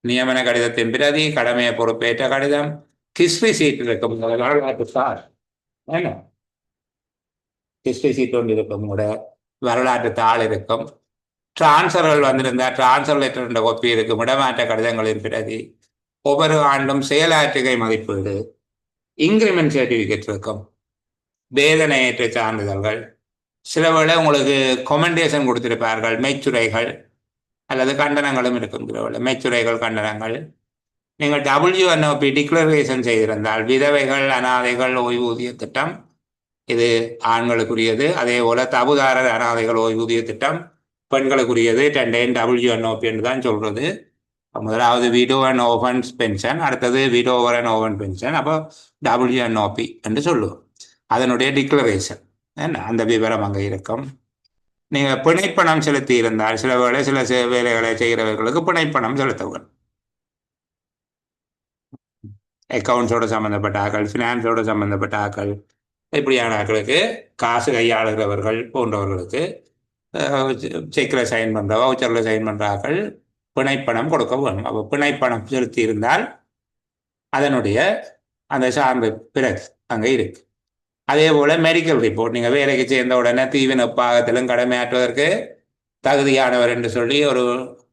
நியமன கடிதத்தின் பிரதி, கடமையை பொறுப்பேற்ற கடிதம், ஹிஸ்டரி சீட் இருக்கும். வரலாற்று தாள் என்ன ஹிஸ்டரி சீட் ஒன்று இருக்கும், கூட வரலாற்று தாள் இருக்கும். டிரான்ஸ்ஃபர்கள் வந்திருந்தால் டிரான்ஸ்ஃபர் லெட்டர் கொப்பி இருக்கும். இடமாற்ற கடிதங்களின் பிரதி, ஒவ்வொரு ஆண்டும் செயலாற்றுகை மதிப்பீடு, இன்கிரிமெண்ட் சர்டிபிகேட் இருக்கும், வேதனையற்ற சான்றிதழ்கள், சில வேளை உங்களுக்கு கொமெண்டேஷன் கொடுத்திருப்பார்கள், மெச்சுரைகள் அல்லது கண்டனங்களும் இருக்கும். சில வேளை மெச்சுரைகள், கண்டனங்கள். நீங்கள் WNOP டிக்ளரேஷன் செய்திருந்தால், விதவைகள் அனாதைகள் ஓய்வூதிய திட்டம் இது ஆண்களுக்குரியது. அதே போல தபுதாரர் அனாதைகள் ஓய்வூதிய திட்டம் பெண்களுக்குரியது. 10 WNOP என்று தான் சொல்றது. முதலாவது விடோ அண்ட் ஓவன்ஸ் பென்ஷன், அடுத்தது விடோவர் அண்ட் ஓவன் பென்ஷன், அப்போ WNOP என்று சொல்லுவோம். அதனுடைய டிக்ளரேஷன் என்ன, அந்த விவரம் அங்கே இருக்கும். நீங்கள் பிணைப்பணம் செலுத்தி இருந்தால், சில வேளை சில வேலைகளை செய்கிறவர்களுக்கு பிணைப்பணம் செலுத்த வேண்டும். அக்கௌண்ட்ஸோட சம்மந்தப்பட்ட ஆக்கள், ஃபினான்ஸோட சம்மந்தப்பட்ட ஆக்கள், இப்படியான ஆக்களுக்கு, காசு கையாளுகிறவர்கள் போன்றவர்களுக்கு செக்கில் சைன் பண்ணுற, வவுச்சரில் சைன் பண்ணுற ஆக்கள் பிணைப்பணம் கொடுக்க வேணும். அப்போ பிணைப்பணம் செலுத்தி இருந்தால் அதனுடைய அந்த சார்பு பிறகு அங்கே இருக்கு. அதே போல் மெடிக்கல் ரிப்போர்ட், நீங்கள் வேலைக்கு சேர்ந்த உடனே தீவின பாகத்திலும் கடமையாற்றுவதற்கு தகுதியானவர் என்று சொல்லி ஒரு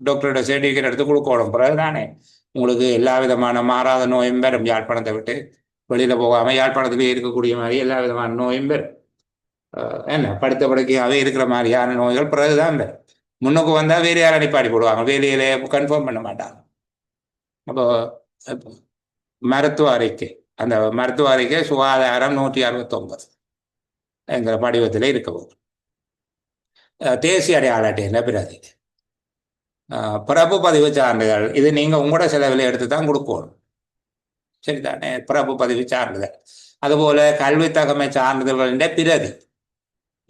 டாக்டரோட சர்டிஃபிகேட் எடுத்து கொடுக்கணும். பிறகு தானே உங்களுக்கு எல்லா விதமான மாறாத நோயும் பெறும். யாழ்ப்பாணத்தை விட்டு வெளியில் போகாமல் யாழ்ப்பாணத்திலே இருக்கக்கூடிய மாதிரி எல்லா விதமான நோயும் பெறும். என்ன படுத்த படுக்கையாகவே இருக்கிற மாதிரியான நோய்கள் பிறகுதான் முன்னுக்கு வந்தால் வேறு யாரும் அடிப்பாடி போடுவாங்க, வேலையில கன்ஃபார்ம் பண்ண மாட்டாங்க. அப்போ மருத்துவ அறிக்கை, அந்த மருத்துவ அறிக்கை சுகாதாரம் 169 என்கிற படிவத்தில் இருக்கவும். தேசிய அடையாள அட்டை என்ன பிரதி, பிறப்பு பதிவு சான்றிதழ், இது நீங்கள் உங்களோட செலவில் எடுத்து தான் கொடுக்கணும். சரிதானே? பிறப்பு பதிவு சான்றிதழ். அதுபோல கல்வி தகமை சான்றிதழ்களின் பிரதி,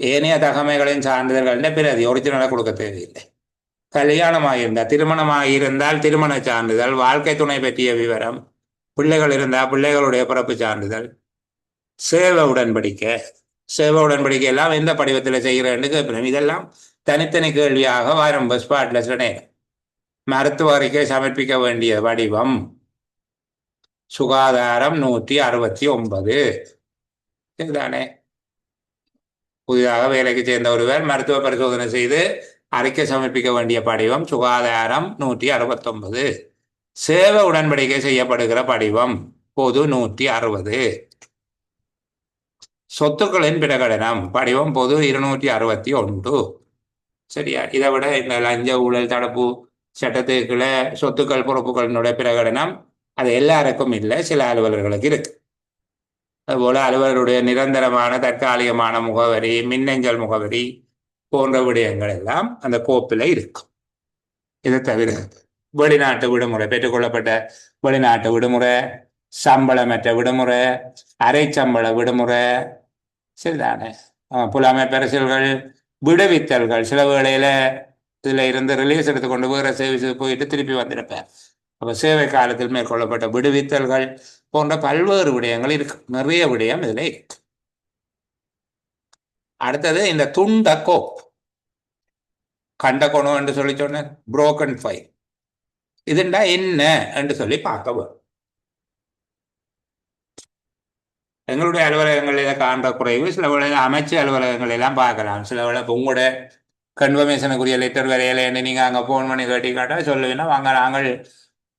ஏனைய தகமைகளின் சான்றிதழ்களின் பிரதி ஒரிஜினலாக கொடுக்க தேவையில்லை. கல்யாணமாகியிருந்தால், திருமணமாகியிருந்தால் திருமண சான்றிதழ், வாழ்க்கை துணை பற்றிய விவரம், பிள்ளைகள் இருந்தால் பிள்ளைகளுடைய பிறப்பு சான்றிதழ், சேவை உடன்படிக்கை. சேவை உடன்படிக்கை எல்லாம் எந்த படிவத்தில் செய்கிறேன்னு கேட்பேன். இதெல்லாம் தனித்தனி கேள்வியாக வரும். ஸ்பாட்ல சொன்னே மருத்துவ அறிக்கை சமர்ப்பிக்க வேண்டிய வடிவம் சுகாதாரம் 169. சரிதானே? புதிதாக வேலைக்கு சேர்ந்த ஒருவர் மருத்துவ பரிசோதனை செய்து அறிக்கை சமர்ப்பிக்க வேண்டிய படிவம் சுகாதாரம் 169. சேவை உடன்படிக்கை செய்யப்படுகிற படிவம் பொது 160. சொத்துக்களின் பிரகடனம் படிவம் பொது 261. சரியா? இதை விட இந்த லஞ்ச ஊழல் தடுப்பு சட்டத்துக்குள்ள சொத்துக்கள் பொறுப்புகளினுடைய பிரகடனம் அது எல்லாருக்கும் இல்லை, சில அலுவலர்களுக்கு இருக்கு. அதுபோல அலுவலருடைய நிரந்தரமான தற்காலிகமான முகவரி, மின்னஞ்சல் முகவரி போன்ற விடயங்கள் எல்லாம் அந்த கோப்பில் இருக்கும். இதை தவிர வெளிநாட்டு விடுமுறை, பெற்றுக்கொள்ளப்பட்ட வெளிநாட்டு விடுமுறை, சம்பளமற்ற விடுமுறை, அரை சம்பள விடுமுறை, சரிதானே? புலமை பரிசல்கள், விடுவித்தல்கள். சில வேளையில இதுல இருந்து ரிலீஸ் எடுத்துக்கொண்டு வேற சர்வீஸ் போயிட்டு திருப்பி வந்திருப்பேன். அப்போ சேவை காலத்தில் மேற்கொள்ளப்பட்ட விடுவித்தல்கள் போன்ற பல்வேறு விடயங்கள் இருக்கு. நிறைய விடயம் இதுல இருக்கு. அடுத்தது இந்த துண்ட கோப், கண்டகோணம் என்று சொல்லி சொன்ன புரோக்கன் ஃபைல், இதுண்டா என்ன என்று சொல்லி பார்க்க. எங்களுடைய அலுவலகங்கள் இதை காண்ற குறைவு. சில வேளை அமைச்சு அலுவலகங்கள் எல்லாம் பார்க்கலாம். சில வேளை உங்களோட கன்ஃபர்மேஷனுக்குரிய லெட்டர் வரையிலேன்னு நீங்கள் அங்கே ஃபோன் பண்ணி கேட்டி காட்டால் சொல்லுவீங்கன்னா வாங்க நாங்கள்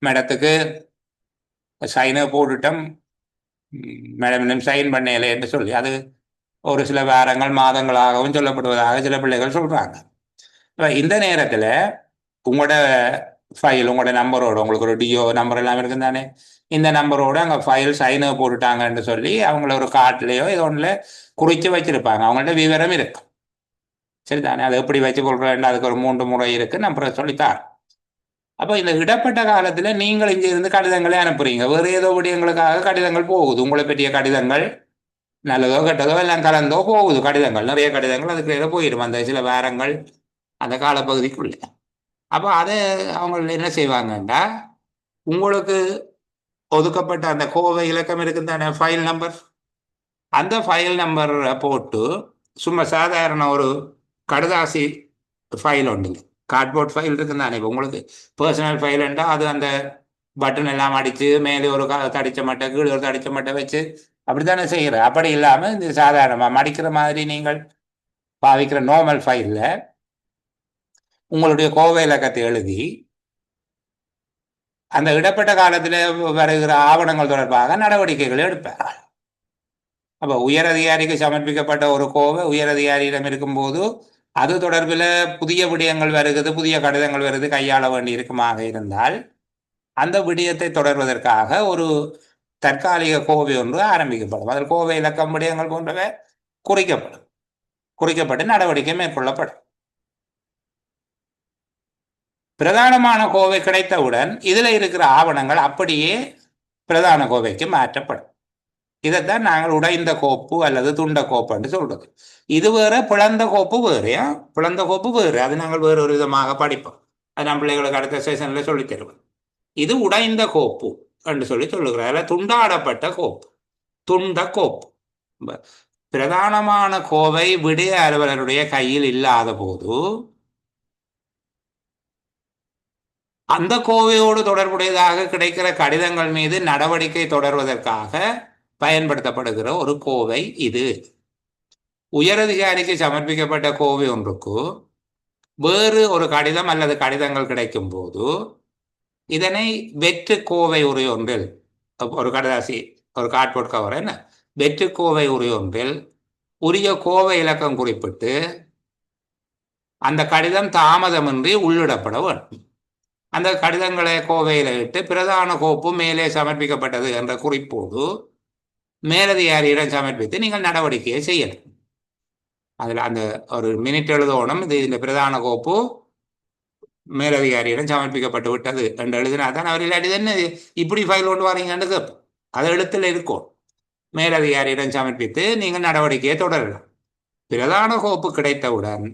மேடத்துக்கு சைனை போட்டுட்டோம், மேடம் இன்னும் சைன் பண்ணல என்று சொல்லி அது ஒரு சில வாரங்கள் மாதங்களாகவும் சொல்லப்படுவதாக சில பிள்ளைகள் சொல்கிறாங்க. இந்த நேரத்தில் உங்களோட ஃபைல் உங்களோட நம்பரோட உங்களுக்கு ஒரு டிஓ நம்பர் எல்லாம் இருக்குது தானே, இந்த நம்பரோட அங்கே ஃபைல் சைனை போட்டுட்டாங்கன்னு சொல்லி அவங்கள ஒரு கார்ட்லேயோ இது ஒன்றில் குறித்து வச்சிருப்பாங்க. அவங்கள்ட்ட விவரம் இருக்கு. சரிதானே, அதை எப்படி வச்சு கொள்றேன் அதுக்கு ஒரு 3 முறை இருக்கு, நம்பரை சொல்லித்தார். அப்போ இந்த இடப்பட்ட காலத்தில் நீங்கள் இங்கே இருந்து கடிதங்களே அனுப்புறீங்க, வேறு ஏதோ விடயங்களுக்காக கடிதங்கள் போகுது, உங்களை பற்றிய கடிதங்கள் நல்லதோ கெட்டதோ எல்லாம் கலந்தோ போகுது, கடிதங்கள் நிறைய கடிதங்கள் அதுக்கு போயிடும் அந்த சில வாரங்கள் அந்த காலப்பகுதிக்குள்ளே. அப்போ அதை அவங்க என்ன செய்வாங்கண்டா உங்களுக்கு ஒதுக்கப்பட்ட அந்த கோவை இலக்கம் இருக்குது தானே ஃபைல் நம்பர், அந்த ஃபைல் நம்பரை போட்டு சும்மா சாதாரண ஒரு கடுதாசி ஃபைல் உண்டு, கார்ட்போர்ட் ஃபைல் இருக்குது தானே. இப்போ உங்களுக்கு பர்சனல் ஃபைல்ண்டா அது அந்த பட்டன் எல்லாம் அடித்து மேலே ஒரு தடிச்ச மட்டை கீழே ஒரு தடிச்ச மட்டை வச்சு அப்படித்தானே செய்கிற. அப்படி இல்லாமல் இந்த சாதாரணமாக மடிக்கிற மாதிரி நீங்கள் பாவிக்கிற நார்மல் ஃபைலில் உங்களுடைய கோவை இலக்கத்தை எழுதி அந்த இடப்பட்ட காலத்தில் வருகிற ஆவணங்கள் தொடர்பாக நடவடிக்கைகளை எடுப்பார்கள். அப்போ உயரதிகாரிக்கு சமர்ப்பிக்கப்பட்ட ஒரு கோவை உயரதிகாரியிடம் இருக்கும்போது அது தொடர்பில் புதிய விடயங்கள் வருகிறது, புதிய கடிதங்கள் வருது, கையாள வேண்டி இருக்குமாக இருந்தால் அந்த விடயத்தை தொடர்வதற்காக ஒரு தற்காலிக கோவை ஒன்று ஆரம்பிக்கப்படும். அதில் கோவை இலக்கம் விடயங்கள் போன்றவை குறிக்கப்பட்டு நடவடிக்கை மேற்கொள்ளப்படும். பிரதானமான கோவை கிடைத்தவுடன் இதில் இருக்கிற ஆவணங்கள் அப்படியே பிரதான கோவைக்கு மாற்றப்படும். இதைத்தான் நாங்கள் உடைந்த கோப்பு அல்லது துண்ட கோப்புன்னு சொல்றது. இது வேற, பிளந்த கோப்பு வேறையா, பிளந்த கோப்பு வேறு, அது நாங்கள் வேறு ஒரு விதமாக படிப்போம். அது நம்ம பிள்ளைகளுக்கு அடுத்த செஷன்ல சொல்லி தருவோம். இது உடைந்த கோப்பு என்று சொல்லி சொல்லுகிறார். துண்டாடப்பட்ட கோப்பு, துண்ட கோப்பு. பிரதானமான கோவை விடய அலுவலருடைய கையில் இல்லாத போது அந்த கோவையோடு தொடர்புடையதாக கிடைக்கிற கடிதங்கள் மீது நடவடிக்கை தொடர்வதற்காக பயன்படுத்தப்படுகிற ஒரு கோவை இது. உயரதிகாரிக்கு சமர்ப்பிக்கப்பட்ட கோவை ஒன்றுக்கு வேறு ஒரு கடிதம் அல்லது கடிதங்கள் கிடைக்கும் போது இதனை வெற்று கோவை உரை ஒன்றில், ஒரு கடிதாசி ஒரு கார்ட்போர்ட் கவர் என்ன, வெற்று கோவை உரை ஒன்றில் உரிய கோவை இலக்கம் குறிப்பிட்டு அந்த கடிதம் தாமதமின்றி உள்ளிடப்பட வேண்டும். அந்த கடிதங்களை கோவையில் இட்டு பிரதான கோப்பு மேலே சமர்ப்பிக்கப்பட்டது என்ற குறிப்போடு மேலதிகாரியிடம் சமர்ப்பித்து நீங்கள் நடவடிக்கையை செய்யணும். அதில் அந்த ஒரு மினிட் எழுதணும், இது இந்த பிரதான கோப்பு மேலதிகாரியிடம் சமர்ப்பிக்கப்பட்டு விட்டது என்று எழுதினா தான் அவர் இல்லாட்டி என்ன இப்படி ஃபைல் கொண்டு வரீங்கன்னு கேட்போம். அது எழுத்தில் இருக்கும். மேலதிகாரியிடம் சமர்ப்பித்து நீங்கள் நடவடிக்கையை தொடரலாம். பிரதான கோப்பு கிடைத்தவுடன்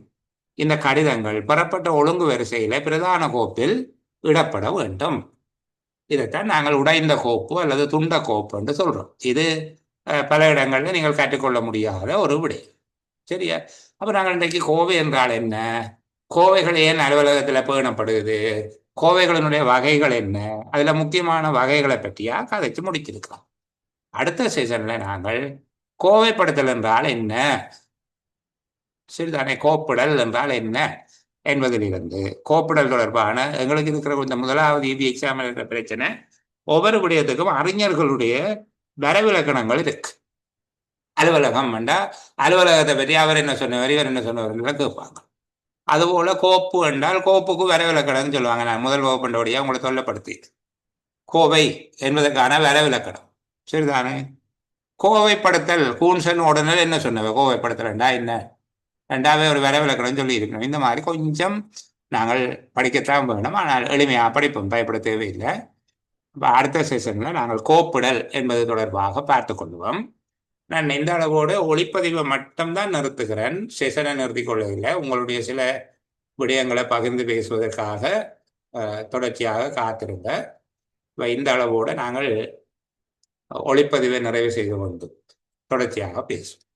இந்த கடிதங்கள் பெறப்பட்ட ஒழுங்கு வரிசையில் பிரதான கோப்பில் இடப்பட வேண்டும். இதைத்தான் நாங்கள் உடைந்த கோப்பு அல்லது துண்ட கோப்பு என்று சொல்றோம். இது பல இடங்களில் நீங்கள் கற்றுக்கொள்ள முடியாத ஒரு விடை. சரியா? அப்போ நாங்கள் இன்றைக்கு கோவை என்றால் என்ன, கோவைகள் ஏன் அலுவலகத்தில் பேணப்படுது, கோவைகளினுடைய வகைகள் என்ன, அதில் முக்கியமான வகைகளை பற்றியா கதைச்சு முடிச்சிருக்கலாம். அடுத்த செஷனில் நாங்கள் கோவைப்படுத்தல் என்றால் என்ன, சரிதானே, கோப்பிடல் என்றால் என்ன என்பதிலிருந்து கோப்பிடல் தொடர்பான எங்களுக்கு இருக்கிற இந்த முதலாவது இபி எக்ஸாமில் இருக்கிற பிரச்சனை, ஒவ்வொரு விடயத்துக்கும் அறிஞர்களுடைய வரவிலக்கணங்கள் இருக்கு. அலுவலகம் வேண்டா அலுவலகத்தை பற்றி அவர் என்ன சொன்னவர் இவர் என்ன சொன்னவர் கேட்பாங்க. அதுபோல கோப்பு என்றால் கோப்புக்கு வரவிலக்கணம் சொல்லுவாங்க. நான் முதல் வகுப்புண்டபடியா உங்களை சொல்லப்படுத்தி கோவை என்பதற்கான வரவிலக்கணம், சரிதானே. கோவைப்படுத்தல் கூன்சன் உடனே என்ன சொன்னவ, கோவைப்படுத்தல் என்ன ரெண்டாவே ஒரு வரவிலக்கணம் சொல்லி இருக்கணும். இந்த மாதிரி கொஞ்சம் நாங்கள் படிக்கத்தான் வேணும், ஆனால் எளிமையாக படிப்போம், பயப்பட தேவையில்லை. இப்போ அடுத்த செஷனில் நாங்கள் கோப்பிடல் என்பது தொடர்பாக பார்த்து கொள்வோம். நான் இந்த அளவோடு ஒளிப்பதிவை மட்டும்தான் நிறுத்துகிறேன், செஷனை நிறுத்தி கொள்ளவில்லை. உங்களுடைய சில விடயங்களை பகிர்ந்து பேசுவதற்காக தொடர்ச்சியாக காத்திருந்த இந்த அளவோடு நாங்கள் ஒளிப்பதிவை நிறைவு செய்து கொண்டு தொடர்ச்சியாக பேசுவோம்.